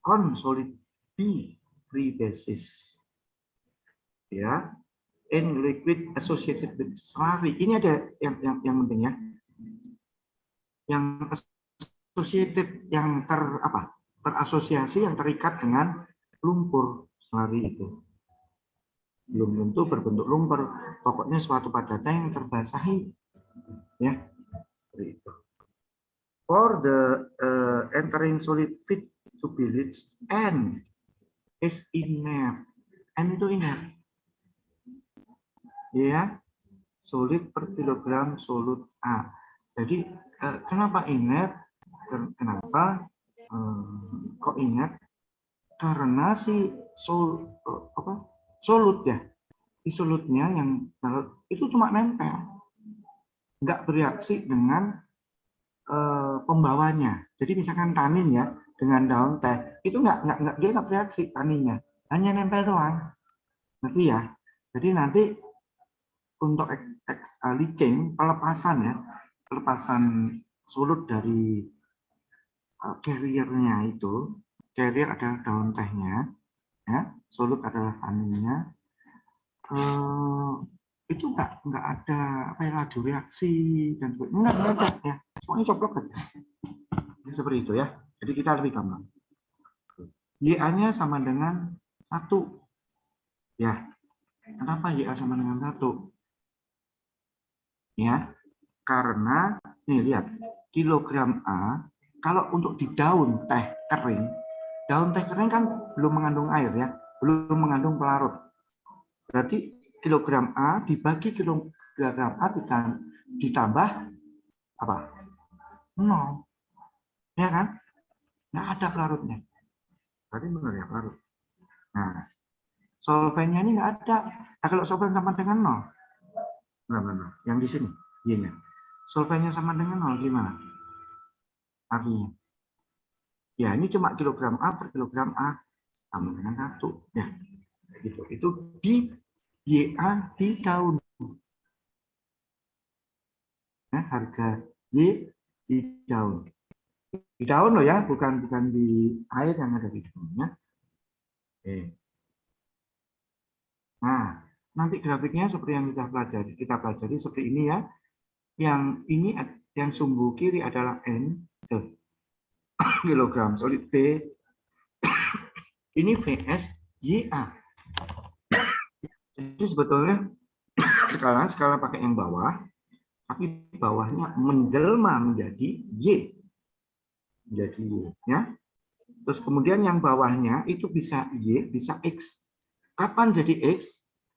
on solid B free basis. Ya. In liquid associated with slurry. Ini ada yang penting ya. Yang associated, yang terasosiasi, yang terikat dengan lumpur slurry itu. Belum tentu berbentuk lumpur, pokoknya suatu padatnya yang terbasahi. Ya. Seperti itu. For the entering solid fit to be reached, N is inert. N itu inert. Ya, solid per kilogram solut A. Jadi kenapa inert? Kenapa kok inert? Karena si solut ya, si solutnya yang itu cuma nempel, nggak bereaksi dengan pembawanya. Jadi misalkan tanin ya dengan daun teh itu nggak dia nggak bereaksi taninnya, hanya nempel doang. Nanti ya. Jadi nanti untuk leaching pelepasan solut dari carrier-nya itu, carrier adalah daun tehnya, ya, solut adalah taninnya. Itu nggak ada laju reaksi dan sebagainya, nggak ada ya, semuanya coplok aja. Seperti itu ya. Jadi kita lebih gampang. YA-nya sama dengan 1. Ya, kenapa YA sama dengan 1? Ya, karena, nih lihat, kilogram A, kalau untuk di daun teh kering kan belum mengandung air ya, belum mengandung pelarut. Berarti kilogram A dibagi kilogram A ditambah apa? 0. Ya kan? Nggak ada pelarutnya. Berarti benar ya pelarut. Nah, solvennya ini nggak ada. Nah, kalau solven sama dengan 0, benar. Yang di sini, Y-nya. Solvennya sama dengan 0 gimana? Artinya, ya ini cuma kilogram A per kilogram A sama dengan 1. Ya, gitu. Itu di YA di daun. Nah, harga Y di daun. Di daun loh ya, bukan di air yang ada di daunnya. Oke. Nah, nanti grafiknya seperti yang kita pelajari seperti ini ya. Yang ini yang sumbu kiri adalah N kilogram solid B. Ini VS YA. Jadi sebetulnya sekarang pakai yang bawah, tapi bawahnya menjelma menjadi Y. Menjadi Y ya. Terus kemudian yang bawahnya itu bisa Y, bisa X. Kapan jadi X?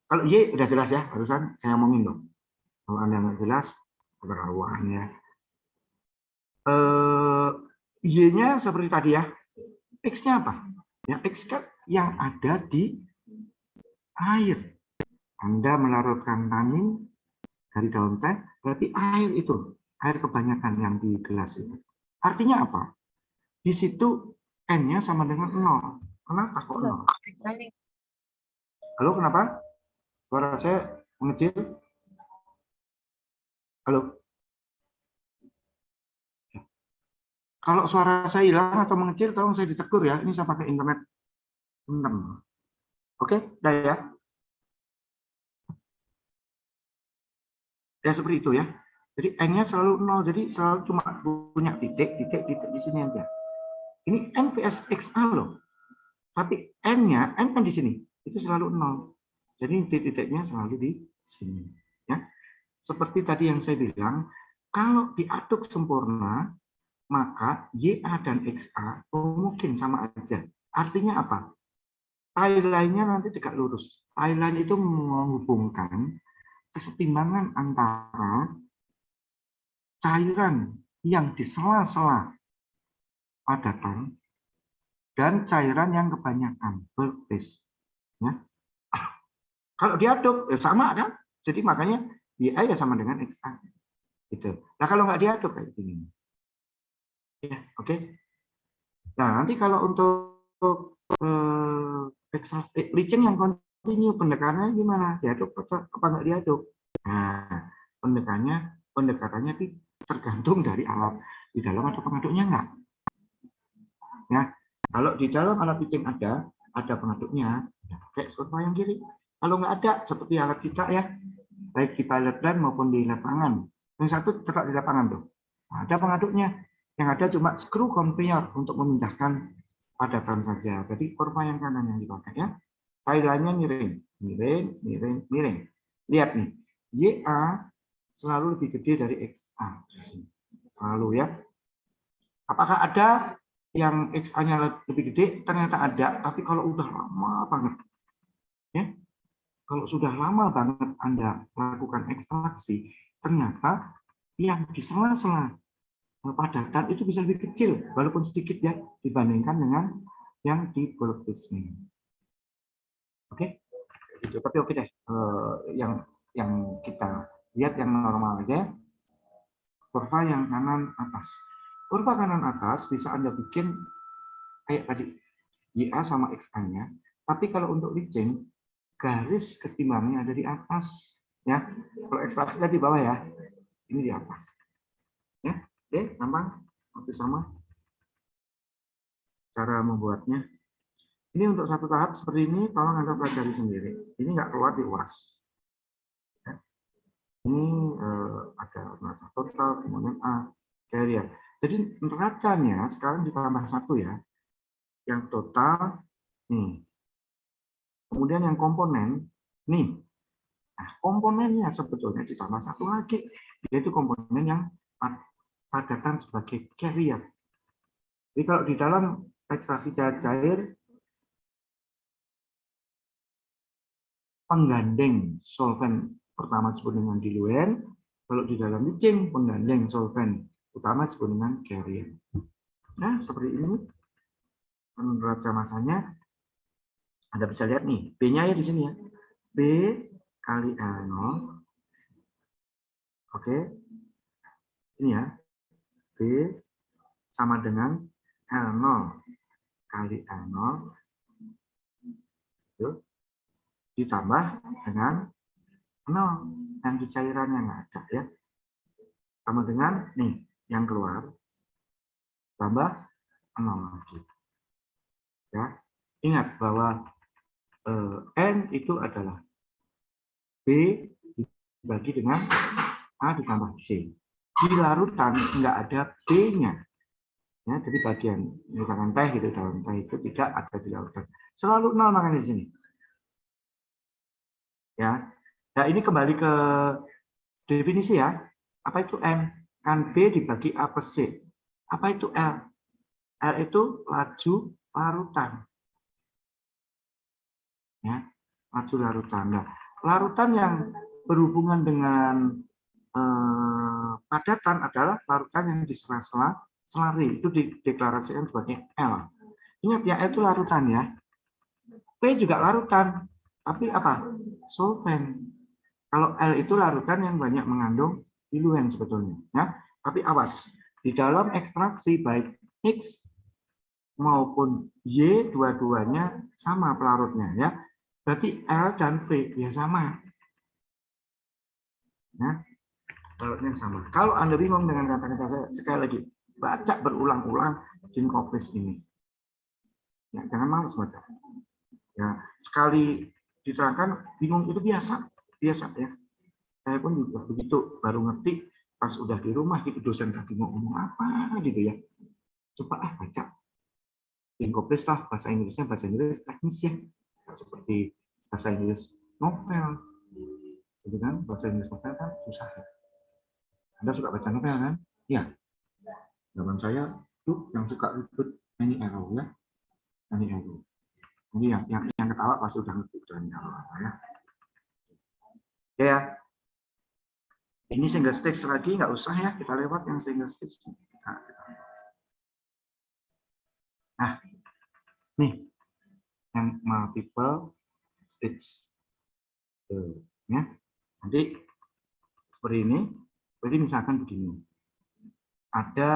Kalau Y udah jelas ya, barusan saya omongin dong. Kalau Anda nggak jelas, keterlaluan ya. Y-nya seperti tadi ya. X-nya apa? Ya, X kan yang ada di air. Anda melarutkan tanin dari daun teh, berarti air itu, air kebanyakan yang di gelas itu. Artinya apa? Di situ N-nya sama dengan 0. Kenapa kok 0? Halo, kenapa? Suara saya mengecil? Halo? Kalau suara saya hilang atau mengecil, tolong saya ditegur ya. Ini saya pakai internet. Oke, udah ya. Ya seperti itu ya. Jadi N-nya selalu 0, jadi selalu cuma punya titik di sini aja. Ini N vs XA loh. Tapi N-nya, N kan di sini, itu selalu 0. Jadi titiknya selalu di sini. Ya. Seperti tadi yang saya bilang, kalau diaduk sempurna, maka YA dan XA mungkin sama aja. Artinya apa? Tie-line-nya nanti tegak lurus. Tie-line itu menghubungkan kesetimbangan antara cairan yang di sela-sela padatan dan cairan yang kebanyakan bulk phase. Ya. Kalau diaduk sama kan? Jadi makanya YA ya sama dengan XA. Gitu. Nah kalau nggak diaduk kayak gini. Ya, oke. Nah nanti kalau untuk leaching yang kontinu pendekannya gimana? Diaduk apa nggak diaduk? Nah pendekatannya tergantung dari alat di dalam atau pengaduknya enggak. Ya, kalau di dalam alat leaching ada pengaduknya, ya pakai surfa yang kiri. Kalau nggak ada, seperti alat kita ya, baik di pilot plant maupun di lapangan. Yang satu tetap di lapangan tuh. Nah, ada pengaduknya. Yang ada cuma screw conveyor untuk memindahkan padatan saja. Jadi kurva yang kanan yang dipakai ya. Tie-line-nya miring. Lihat nih, YA selalu lebih gede dari XA. Selalu ya. Apakah ada yang XA-nya lebih gede? Ternyata ada, tapi kalau udah lama banget. Ya, kalau sudah lama banget Anda melakukan ekstraksi, ternyata yang di sela-sela padatan itu bisa lebih kecil, walaupun sedikit ya, dibandingkan dengan yang di bulk phase-nya. Oke, gitu. Tapi oke deh, yang kita lihat yang normal aja, kurva yang kanan atas. Kurva kanan atas bisa Anda bikin kayak tadi, YA sama XA-nya, tapi kalau untuk leaching, garis ketimbangnya ada di atas. Ya, kalau ekstraksi di bawah ya, ini di atas. Ya, oke, gampang, masih sama cara membuatnya. Ini untuk satu tahap seperti ini, tolong Anda pelajari sendiri. Ini nggak keluar di UAS. Ya. Ini ada neraca total, kemudian A, carrier. Jadi neracanya sekarang ditambah 1 ya. yang total nih. Kemudian yang komponen nih. Nah, komponennya sebetulnya ditambah satu lagi, yaitu komponen yang padatan sebagai carrier. Jadi kalau di dalam ekstraksi cair penggandeng solvent pertama disebut dengan diluen, kalau di dalam leaching penggandeng solvent utama disebut dengan carrier. Nah, seperti ini neraca masanya. Anda bisa lihat nih, B-nya ya di sini ya. B kali L0. Oke. Ini ya. B sama dengan L0 kali L0 itu ditambah dengan 0 yang di cairannya nggak ada ya. Sama dengan nih yang keluar tambah 0 lagi. Ya. Ingat bahwa N itu adalah B dibagi dengan A ditambah C. Di larutan nggak ada B-nya. Ya, jadi bagian misalkan teh gitu, dalam teh itu tidak ada di larutan. Selalu 0 makanya di sini. Ya. Nah, ini kembali ke definisi ya. Apa itu M? Kan B dibagi A plus C. Apa itu L? L itu laju larutan. Ya, laju larutan. Nah, larutan yang berhubungan dengan padatan adalah larutan yang di sela-sela selari. Itu dideklarasikan sebagai L. Ingat ya, L itu larutan ya. P juga larutan. Tapi apa? Solvent. Kalau L itu larutan yang banyak mengandung diluen sebetulnya. Ya. Tapi awas, di dalam ekstraksi baik X maupun Y dua-duanya sama pelarutnya. Ya. Berarti L dan P ya sama. Ya. Pelarutnya sama. Kalau Anda bingung dengan kata-kata saya, sekali lagi, baca berulang-ulang sinkopis ini. Ya, jangan malas baca. Ya, sekali diterangkan bingung itu biasa ya. Saya pun juga begitu, baru ngerti pas udah di rumah gitu, dosen tadi mau ngomong apa gitu ya. Coba baca. Sinkopis lah, bahasa Inggrisnya bahasa Inggris teknis ya. Seperti bahasa Inggris novel. Gitu kan, bahasa Inggris novel kan susah ya. Anda suka baca novel kan? Ya. Zaman saya tuh yang suka ribut Annie Arrow ya. Annie Arrow. Ini yang ketawa pas sudah ngerti Annie Arrow ya. Ya. Ini single stage lagi nggak usah ya, kita lewat yang single stage. Nah, nih yang multiple stage. Ya. Nanti seperti ini. Jadi misalkan begini. Ada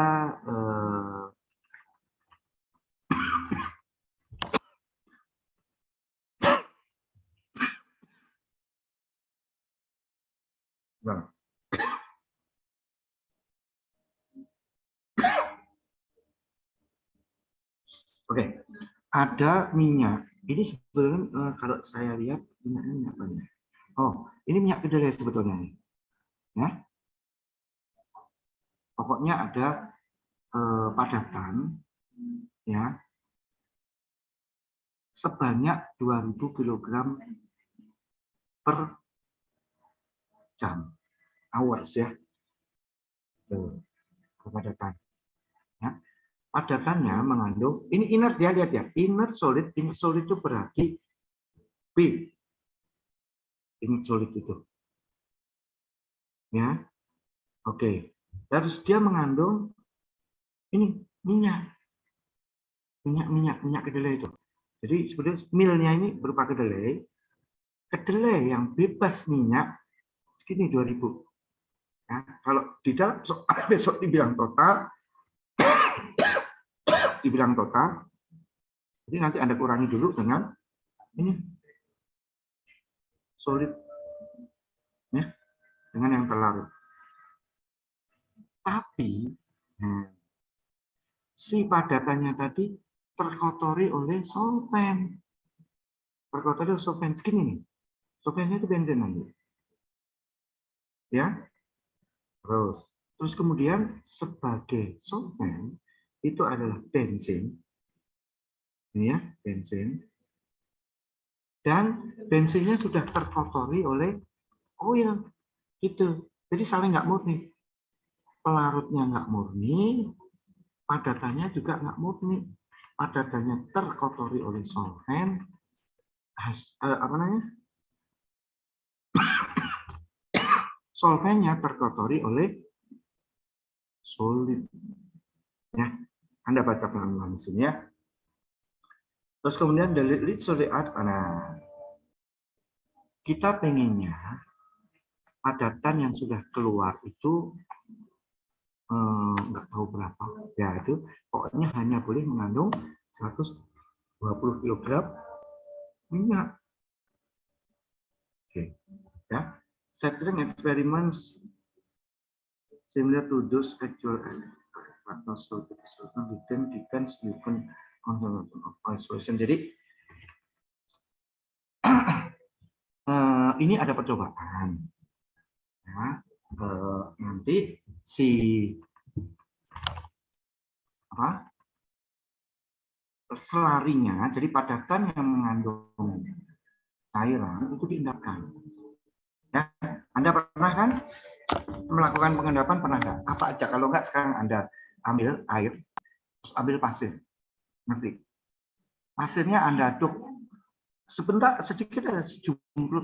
Oke, ada minyak. Ini sebetulnya kalau saya lihat minyaknya apa ya? Oh, ini minyak kedelai sebetulnya nih. Ya. Pokoknya ada padatan ya sebanyak 2000 kg per jam, hours ya. Kepadatan. Ya. Padatannya mengandung, ini inert ya, lihat ya, inert solid itu berarti B. Inert solid itu. Ya. Oke. Terus dia mengandung ini minyak kedelai itu. Jadi sebenarnya milnya ini berupa kedelai yang bebas minyak segini 2000. Ya, kalau di dalam besok dibilang total, jadi nanti Anda kurangi dulu dengan ini solid, ya, dengan yang terlarut. Tapi si padatannya tadi terkotori oleh solvent. Terkotori oleh solvent segini nih. Solventnya itu benzen nanti. Ya. Terus kemudian sebagai solvent itu adalah bensin. Ini ya, bensin. Dan bensinnya sudah terkotori oleh oil. Gitu. Jadi saling nggak murni. Pelarutnya nggak murni, padatannya juga nggak murni. Padatannya terkotori oleh solvent, apa namanya? Solventnya terkotori oleh solid. Ya, Anda baca pelan-pelan di sini ya. Terus kemudian the lead solid art, nah, kita pengennya padatan yang sudah keluar itu nggak tahu berapa, ya itu pokoknya hanya boleh mengandung 120 kg minyak. Oke, ya. Settling experiments similar to those actual depends upon consumption of isolation. Jadi ini ada percobaan. Ya, nanti si apa selarinya, jadi padatan yang mengandung cairan itu diendapkan. Ya, Anda pernah kan melakukan pengendapan, pernah nggak? Apa aja? Kalau nggak sekarang Anda ambil air, terus ambil pasir, ngerti? Pasirnya Anda aduk sebentar, sedikit ada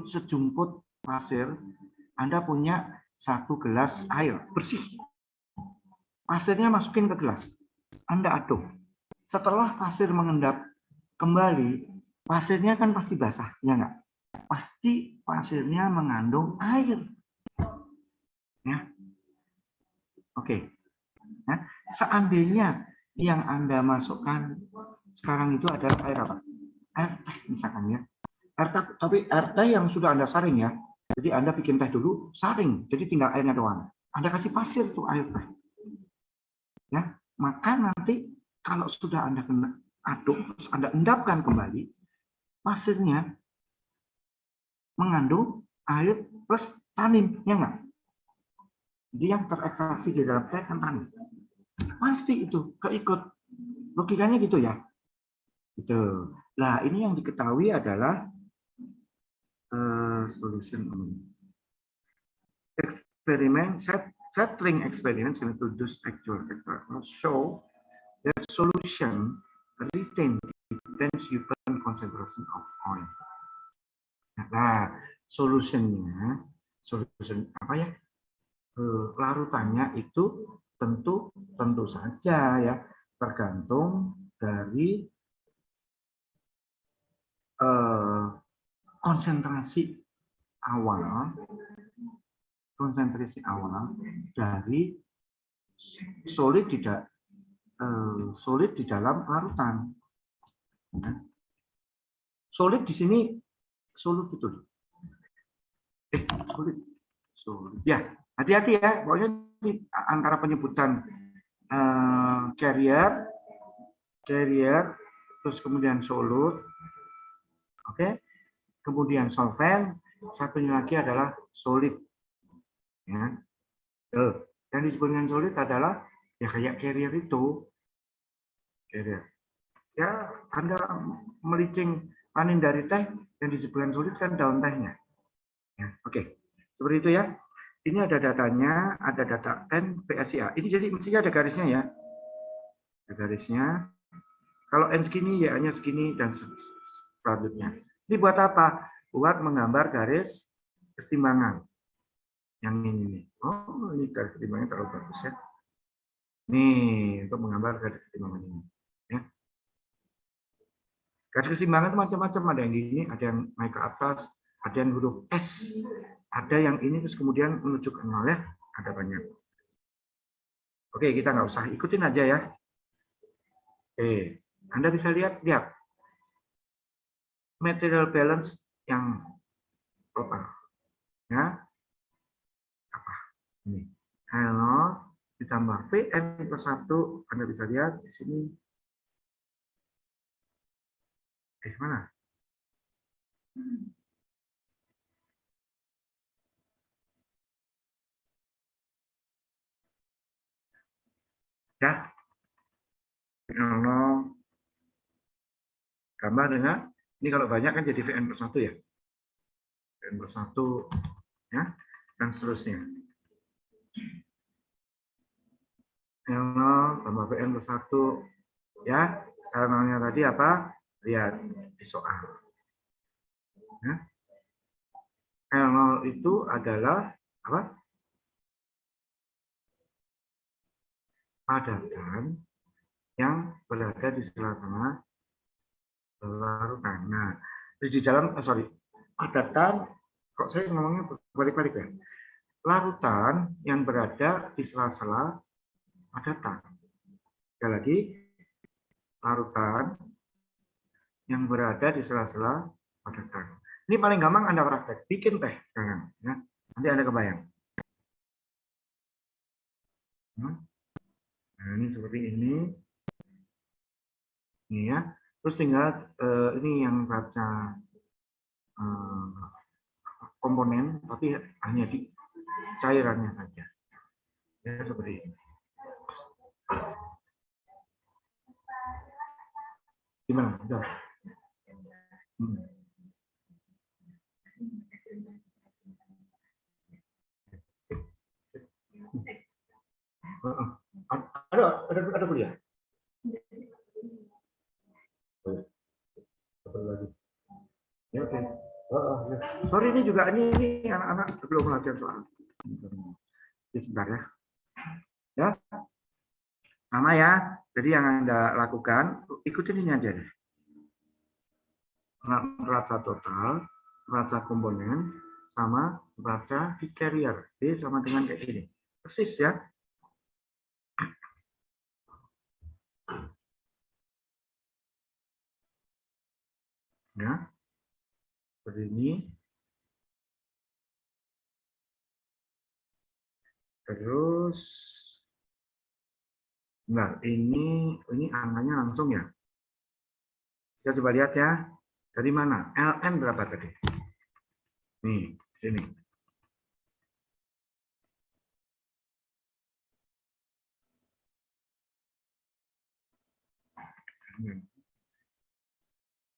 sejumput pasir, Anda punya 1 gelas air bersih. Pasirnya masukin ke gelas, Anda aduk. Setelah pasir mengendap kembali, pasirnya kan pasti basah, ya nggak? Pasti pasirnya mengandung air. Ya, oke. Nah, seandainya yang Anda masukkan sekarang itu adalah air apa? Air teh misalkan ya. Air teh, tapi air teh yang sudah Anda saring ya. Jadi Anda bikin teh dulu, saring. Jadi tinggal airnya doang. Anda kasih pasir tuh air teh. Ya, maka nanti kalau sudah Anda kena aduk, terus Anda endapkan kembali, pasirnya mengandung air plus tanin, ya enggak? Jadi yang terekstraksi di dalam teh kan tanin. Pasti itu keikut. Logikanya gitu ya. Gitu. Nah, ini yang diketahui adalah solution experiment, settling experiments into those actual experiments show that solution retain depends upon concentration of oil. Nah, solution apa ya? Larutannya itu tentu saja ya tergantung dari konsentrasi awal dari solid di dalam larutan. Solid di sini solid betul. Solid. Ya, hati-hati ya. Pokoknya di antara penyebutan carrier, terus kemudian solid, oke, kemudian solvent, satunya lagi adalah solid. Ya, dan disebut dengan solid adalah ya kayak carrier itu, carrier. Ya, Anda melicing panen dari teh yang disebutkan solid kan daun tehnya. Ya, oke, seperti itu ya. Ini ada datanya, ada data N PSIA. Ini jadi mestinya ada garisnya ya. Ada garisnya. Kalau N segini, Y-nya segini, dan selanjutnya. Ini buat apa? Buat menggambar garis kesetimbangan. Yang ini. Oh, ini garis kesetimbangannya terlalu bagus ya. Nih, untuk menggambar garis kesetimbangan ini. Ya. Garis kesetimbangan itu macam-macam. Ada yang gini, ada yang naik ke atas, ada yang huruf S, ada yang ini terus kemudian menuju ke nol ya. Ada banyak. Oke, kita nggak usah ikutin aja ya. Oke, Anda bisa lihat material balance yang total. Ya, apa? Ini. L0 ditambah Pn plus 1, Anda bisa lihat di sini. Mana? Ya, L0 Ditambah dengan, ini kalau banyak kan jadi Vn per 1 ya. Vn per 1 ya, dan seterusnya. L0 tambah Vn per 1 ya. L0-nya tadi apa? Lihat di soal. Ya. L0 itu adalah apa? Padatan yang berada di sela-sela larutan. Nah, di dalam padatan, kok saya ngomongnya balik-balik ya. Larutan yang berada di sela-sela padatan. Sekali lagi, larutan yang berada di sela-sela padatan. Ini paling gampang Anda praktek, bikin teh sekarang, ya. Nanti Anda kebayang. Nah, ini seperti ini. Ini ya. Terus tinggal ini yang baca komponen, tapi hanya di cairannya saja. Ya, seperti ini. Gimana? Udah. Ada kuliah? Ya, oke. Sorry, ini juga ini anak-anak belum latihan soal. Sebentar ya. Ya. Sama ya. Jadi yang Anda lakukan, ikutin ini aja deh. Neraca total, neraca komponen, sama neraca di carrier. D sama dengan kayak gini. Persis ya. Ya. Seperti ini. Terus enggak, ini angkanya langsung ya. Kita coba lihat ya. Dari mana? LN berapa tadi? Nih, sini.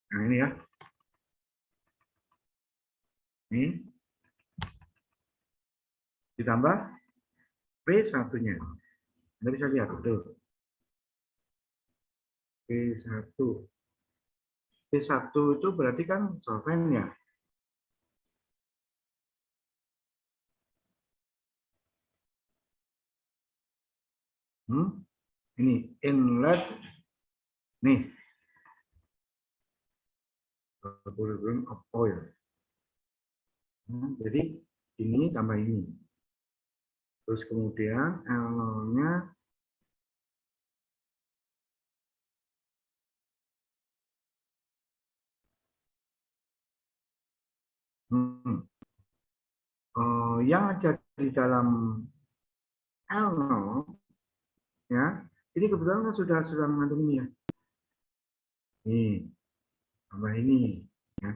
Nah, ini ya. Ini. Ditambah P1-nya. Anda bisa lihat, tuh. P1. P1 itu berarti kan solvennya. Ini inlet. Nih. Equilibrium of oil. Jadi ini tambah ini. Terus kemudian L0-nya yang ada di dalam L0 ya, ini kebetulan sudah mengandung ini ya. Nih, tambah ini ya.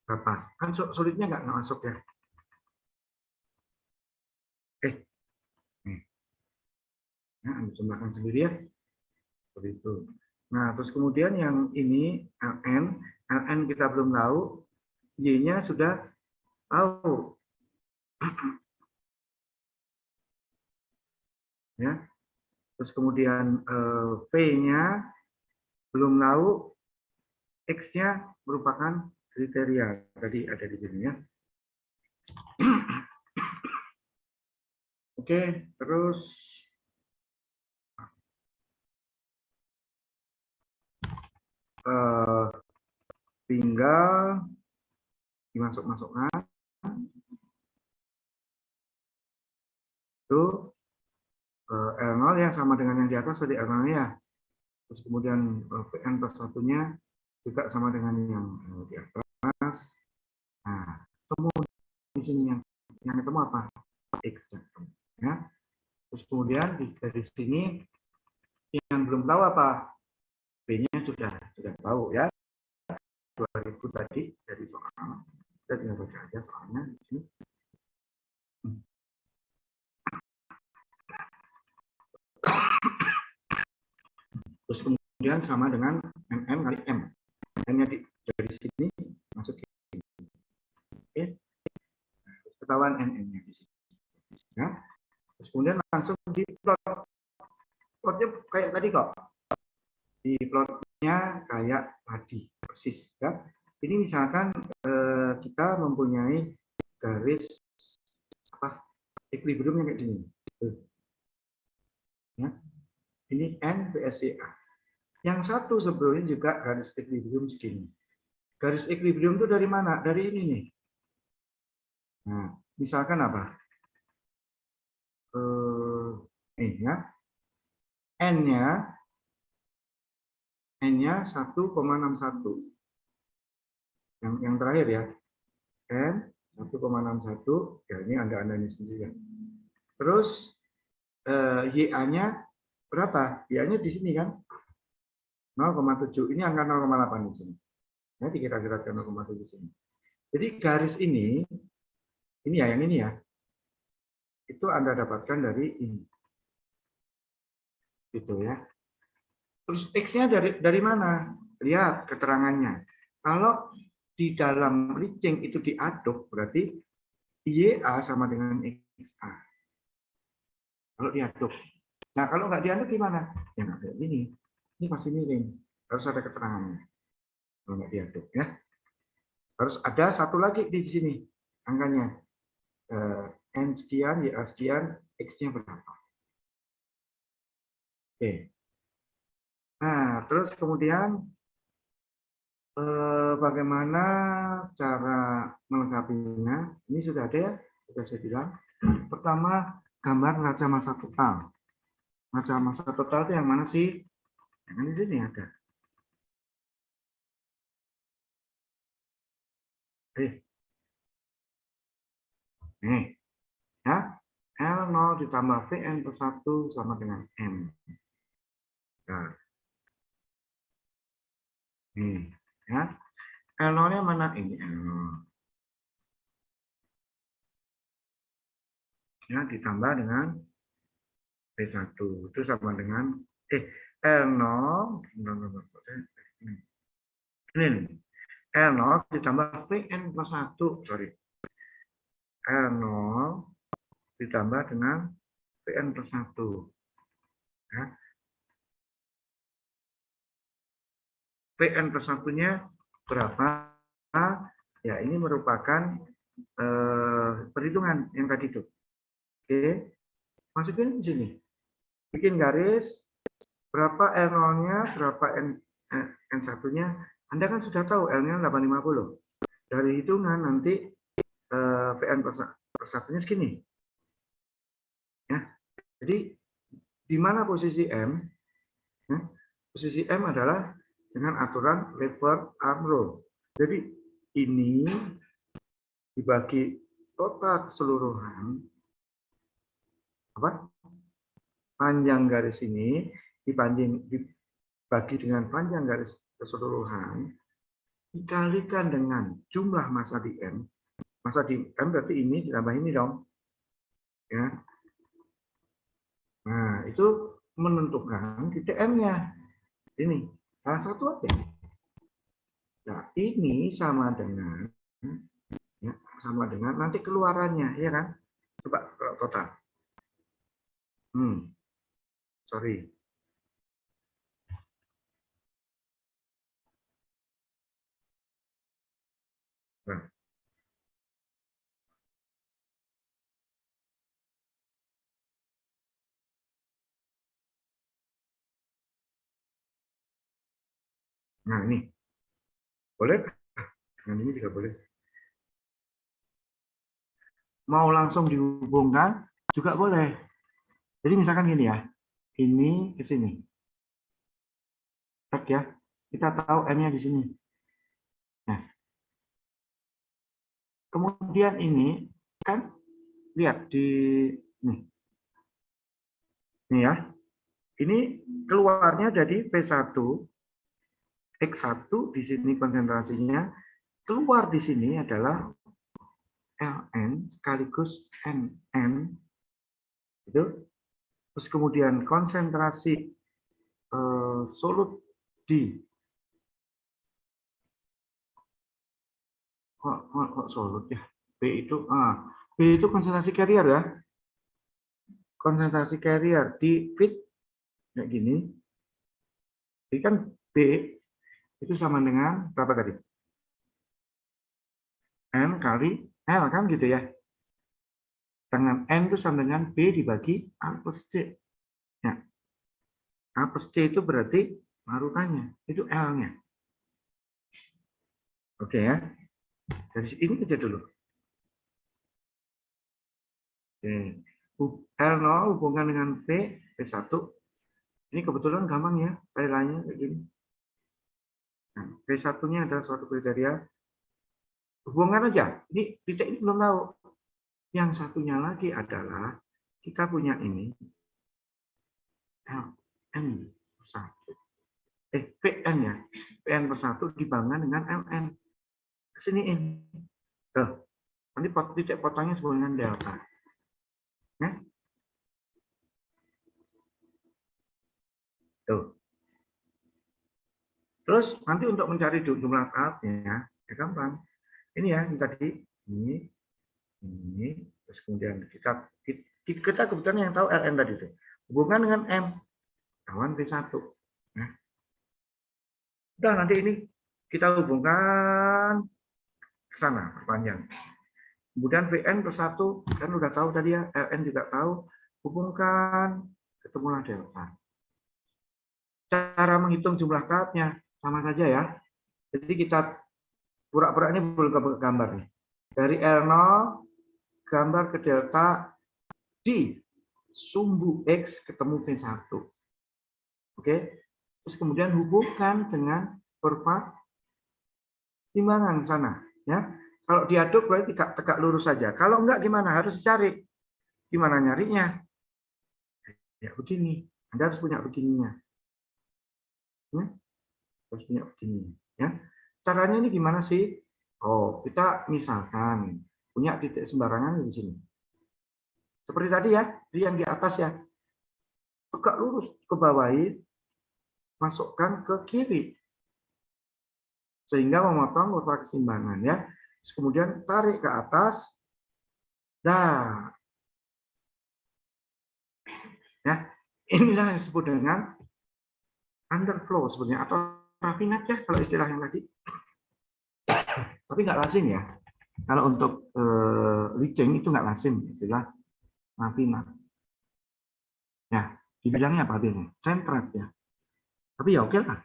Berapa? Kan sulitnya nggak masuk ya. Nih. Ya, Anda cobakan sendiri ya. Seperti itu. Nah, terus kemudian yang ini LN kita belum tahu, Y-nya sudah tahu. Ya. Terus kemudian P-nya belum tahu, X-nya merupakan kriteria. Tadi ada di sini ya. Oke, terus tinggal dimasuk-masukkan. Itu L0 yang sama dengan yang di atas, tadi L0 ya. Terus kemudian Pn plus satunya juga sama dengan yang di atas. Nah, kemudian di sini yang ketemu apa? X. Ya. Terus kemudian dari sini yang belum tahu apa? B-nya sudah tahu ya. 2000 tadi dari soal. Kita tinggal baca aja soalnya di sini. Terus kemudian sama dengan MM kali M. M-nya di tambahan NN-nya di sini. Ya. Terus kemudian langsung di plot. Plotnya kayak tadi kok. Di plotnya kayak tadi persis. Ya. Ini misalkan kita mempunyai garis equilibriumnya kayak gini. Ya. Ini N PSCA. Yang satu sebelumnya juga garis equilibrium segini. Garis equilibrium itu dari mana? Dari ini nih. Nah, misalkan apa? Ini ya. N-nya 1,61. Yang terakhir ya. N 1,61. Ya ini Anda ini sendiri. Terus YA-nya berapa? YA-nya di sini kan? 0,7. Ini angka 0,8 di sini. Nanti kira-kira 0,7 di sini. Jadi garis ini ya yang ini ya. Itu Anda dapatkan dari ini. Gitu ya. Terus X-nya dari mana? Lihat keterangannya. Kalau di dalam liceng itu diaduk, berarti YA sama dengan XA. Kalau diaduk. Nah, kalau nggak diaduk gimana? Ya nggak kayak gini. Ini pasti miring. Harus ada keterangannya. Kalau nggak diaduk ya. Harus ada satu lagi di sini angkanya. N sekian, YA sekian, X-nya berapa. Oke. Nah, terus kemudian bagaimana cara melengkapinya? Ini sudah ada ya, sudah saya bilang. Pertama, gambar neraca massa total. Neraca massa total itu yang mana sih? Yang di sini ada. Nih, ya. L0 ditambah Vn per 1 sama dengan M. Nah, nih, ya. L0-nya mana? Ini L0. Ya, ditambah dengan P1. Itu sama dengan L0 ini L0 ditambah Vn plus 1. Sorry. L0 ditambah dengan Vn plus 1. Ya. Vn plus 1-nya berapa? Ya, ini merupakan perhitungan yang tadi itu. Oke. Masukin di sini. Bikin garis berapa L0-nya, berapa N1-nya. Anda kan sudah tahu L-nya 850. Dari hitungan nanti Vn per 1-nya segini. Ya. Jadi di mana posisi M? Ya. Posisi M adalah dengan aturan lever arm rule. Jadi ini dibagi total keseluruhan apa? Panjang garis ini dibagi dengan panjang garis keseluruhan dikalikan dengan jumlah massa di M. Massa di M berarti ini ditambah ini dong. Ya. Nah, itu menentukan titik M-nya. Ini salah satu aja. Nah, ini sama dengan nanti keluarannya, ya kan? Coba kalau total. Sorry. Nah, ini. Boleh? Nah, ini juga boleh. Mau langsung dihubungkan juga boleh. Jadi misalkan gini ya. Ini ke sini. Cek ya. Kita tahu M-nya di sini. Nah. Kemudian ini kan lihat di nih. Nih ya. Ini keluarnya dari P1 X1 di sini konsentrasinya, keluar di sini adalah Ln sekaligus Mn, itu. Terus kemudian konsentrasi solut di kok solut ya, B itu B itu konsentrasi carrier ya. Konsentrasi carrier di feed kayak gini. Jadi kan B itu sama dengan berapa tadi? N kali L kan gitu ya. Dengan N itu sama dengan B dibagi A plus C. Ya. A plus C itu berarti larutannya. Itu L-nya. Oke ya. Dari ini aja dulu. Oke. L0 hubungan dengan P1. Ini kebetulan gampang ya. Lainnya kayak gini. Nah, P1-nya adalah suatu kriteria. Hubungan aja. Ini titik ini belum tahu. Yang satunya lagi adalah kita punya ini Ln per 1. Pn ya. Pn per 1 dibanggakan dengan Ln. Kesini ini. Nanti titik potongnya disebut dengan delta. Ya. Tuh. Terus nanti untuk mencari jumlah tahapnya, ya gampang. Ini ya, yang tadi ini, terus kemudian kita kebetulan yang tahu Ln tadi itu hubungan dengan M kawan V1. Nah, udah nanti ini kita hubungkan ke sana perpanjang. Kemudian Vn per 1 kan udah tahu tadi ya, Ln juga tahu, hubungkan ketemulah delta. Cara menghitung jumlah tahapnya sama saja ya. Jadi kita pura-pura ini belum gambar nih. Dari L0 gambar ke delta di sumbu X ketemu V1. Oke. Terus kemudian hubungkan dengan kurva timbangan sana ya. Kalau diaduk berarti tegak lurus saja. Kalau enggak gimana? Harus dicari. Gimana nyarinya? Ya begini. Anda harus punya begininya. Ya. Harus punya begininya ya. Caranya ini gimana sih? Oh, kita misalkan punya titik sembarangan di sini. Seperti tadi ya, di yang di atas ya. Tegak lurus ke bawahi, masukkan ke kiri. Sehingga memotong kurva keseimbangan ya. Terus kemudian tarik ke atas. Dah. Ya, inilah yang disebut dengan underflow sebenarnya atau rafinat ya kalau istilah yang tadi. Tapi nggak lazim ya. Kalau untuk leaching itu nggak lazim istilah rafinat. Ya, dibilangnya apa ini? Sentrat ya. Tapi ya oke lah.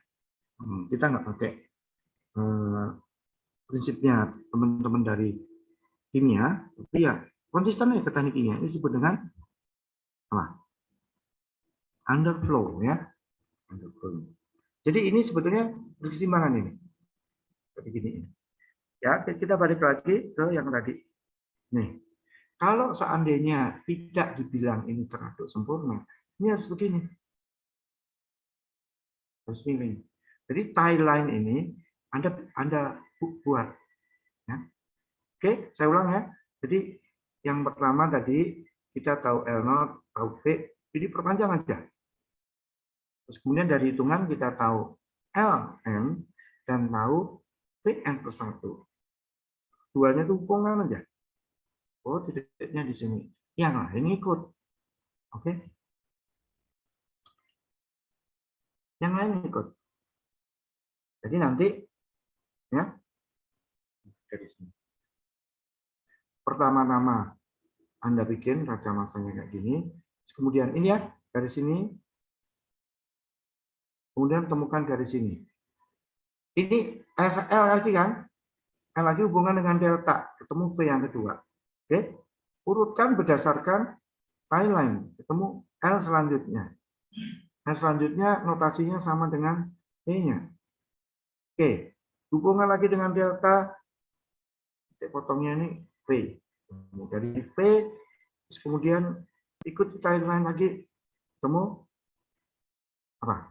Kita nggak pakai prinsipnya teman-teman dari kimia, tapi ya konsisten ya ke teknik kimia. Ini disebut dengan apa? Underflow ya. Underflow. Jadi ini sebetulnya keseimbangan ini. Seperti gini. Ya, kita balik lagi ke yang tadi. Nih, kalau seandainya tidak dibilang ini teraduk sempurna, ini harus begini. Harus miring. Jadi tie line ini Anda buat. Ya. Oke, saya ulang ya. Jadi yang pertama tadi kita tahu L0, tahu V, jadi perpanjang aja. Terus kemudian dari hitungan kita tahu Ln dan tahu Vn per 1. Duanya itu hubungan aja. Oh, titiknya di sini. Yang lain ikut. Oke. Yang lain ikut. Jadi nanti ya dari sini. Pertama-tama Anda bikin raja masanya kayak gini. Kemudian ini ya dari sini. Kemudian temukan dari sini. Ini L lagi kan? L lagi hubungan dengan delta. Ketemu V yang kedua. Oke. Urutkan berdasarkan tie line. Ketemu L selanjutnya. L selanjutnya notasinya sama dengan P-nya. Oke. Hubungan lagi dengan delta. Titik potongnya ini V. Dari V, terus kemudian ikut tie line lagi. Ketemu apa?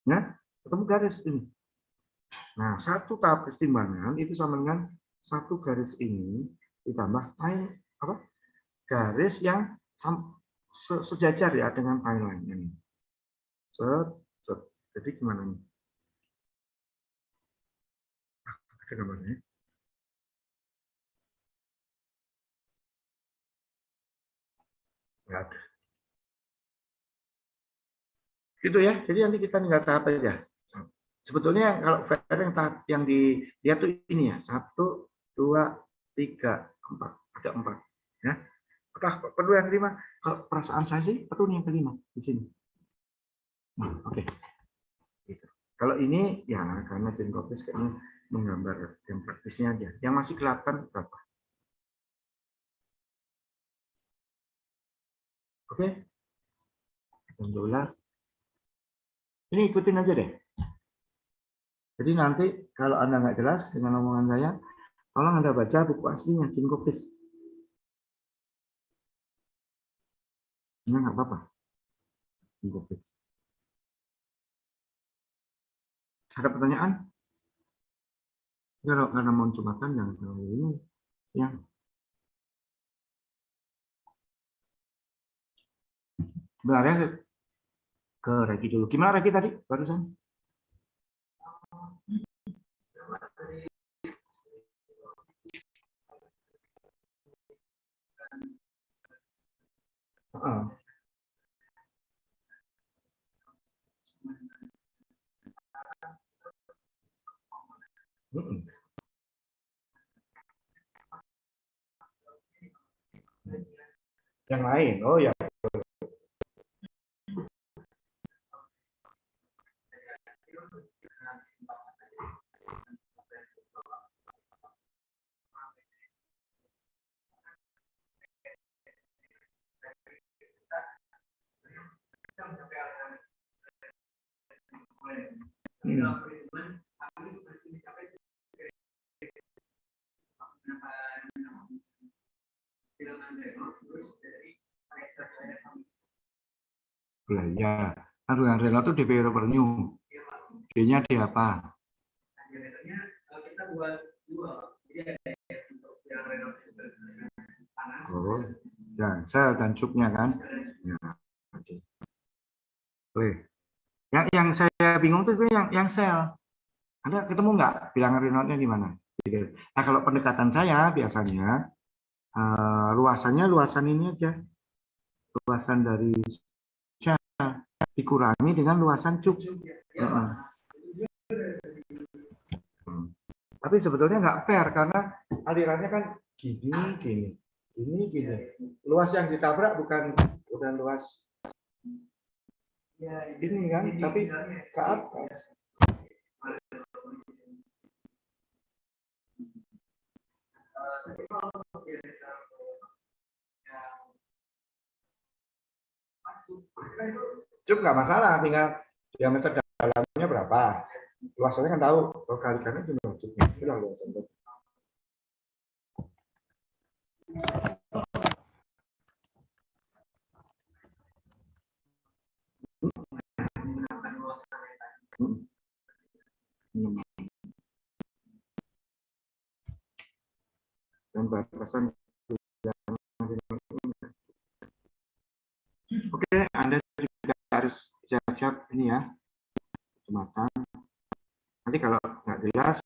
Ya, ketemu garis ini. Nah, satu tahap keseimbangan itu sama dengan satu garis ini ditambah garis yang sejajar ya dengan tie line ini. Jadi gimana nih? Ada gambarnya. Nggak ada. Gitu ya. Jadi nanti kita tinggal tahap aja. Sebetulnya kalau VR yang tahap yang dilihat tuh ini ya, 1, 2, 3, 4, ada 4. Ya. Apakah perlu yang kelima? Kalau perasaan saya sih perlu yang kelima di sini. Nah, oke. Gitu. Kalau ini ya karena Jane Corbis kayaknya menggambar yang praktisnya aja. Yang masih kelihatan berapa? Oke. 12. Ini ikutin aja deh. Jadi nanti kalau Anda nggak jelas dengan omongan saya, tolong Anda baca buku aslinya Jane Corbis. Ini nggak apa-apa. Jane Corbis. Ada pertanyaan? Kalau karena mau makan yang ini, ya. Sebenarnya ke Regi dulu. Gimana Regi tadi barusan? Yang lain, oh ya. Belanja. Aduh, yang rela itu DP revenue. D-nya di apa? Oh, dan sel dan subnya kan? Ya, oke. Oke. Yang saya bingung tuh yang sel. Anda ketemu nggak bilangan Renault-nya gimana? Nah, kalau pendekatan saya biasanya luasannya luasan ini aja. Luasan dari sel dikurangi dengan luasan cuk. Tapi sebetulnya nggak fair karena alirannya kan gini. Luas yang ditabrak bukan luas ini kan, tapi ke atas. Cuk nggak masalah, tinggal diameter dalamnya berapa. Luasannya kan tahu, kalau kalikannya cuma cuknya. Itulah luasan. Dan batasan. Oke, Anda juga harus siap-siap ini ya, kecamatan. Nanti kalau nggak jelas,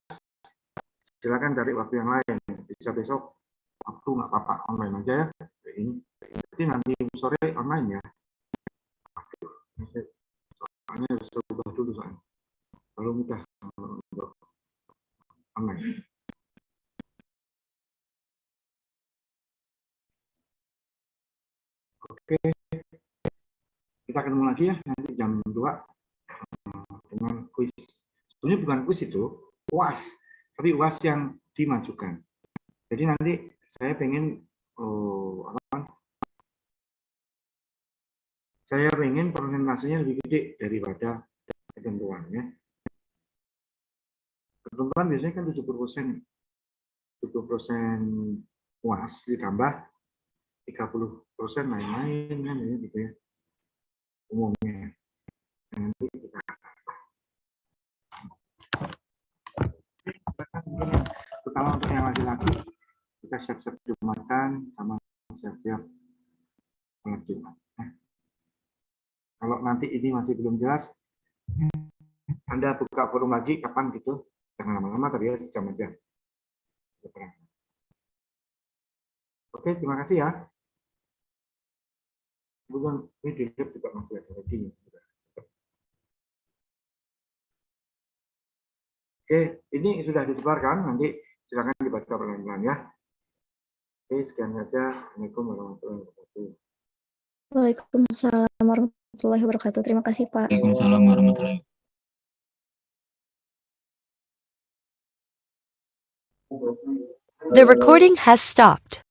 silakan cari waktu yang lain. Bisa besok, waktu nggak apa-apa, online aja ya. Ini. Jadi nanti sore online ya. Soalnya harus ubah dulu soalnya. Kalau mudah online. Oke, kita ketemu lagi ya nanti jam 2 dengan kuis. Sebenarnya bukan kuis itu, UAS. Tapi UAS yang dimajukan. Jadi nanti saya pengen persentasenya lebih gede daripada ketentuannya. Ketentuan biasanya kan 70% UAS ditambah 30% lain-lain kan ya gitu ya. Umumnya. Nanti kita terutama untuk yang laki-laki kita siap-siap Jumatan sama siap-siap sholat Jumat. Kalau nanti ini masih belum jelas, Anda buka forum lagi kapan gitu, jangan lama-lama tapi ya sejam aja. Oke, terima kasih ya. Kemudian ini di lab juga masih ada lagi. Oke, ini sudah disebarkan, nanti silakan dibaca pelan-pelan ya. Oke, sekian saja. Assalamualaikum warahmatullahi wabarakatuh. Waalaikumsalam warahmatullahi wabarakatuh. Terima kasih, Pak. Waalaikumsalam warahmatullahi wabarakatuh. The recording has stopped.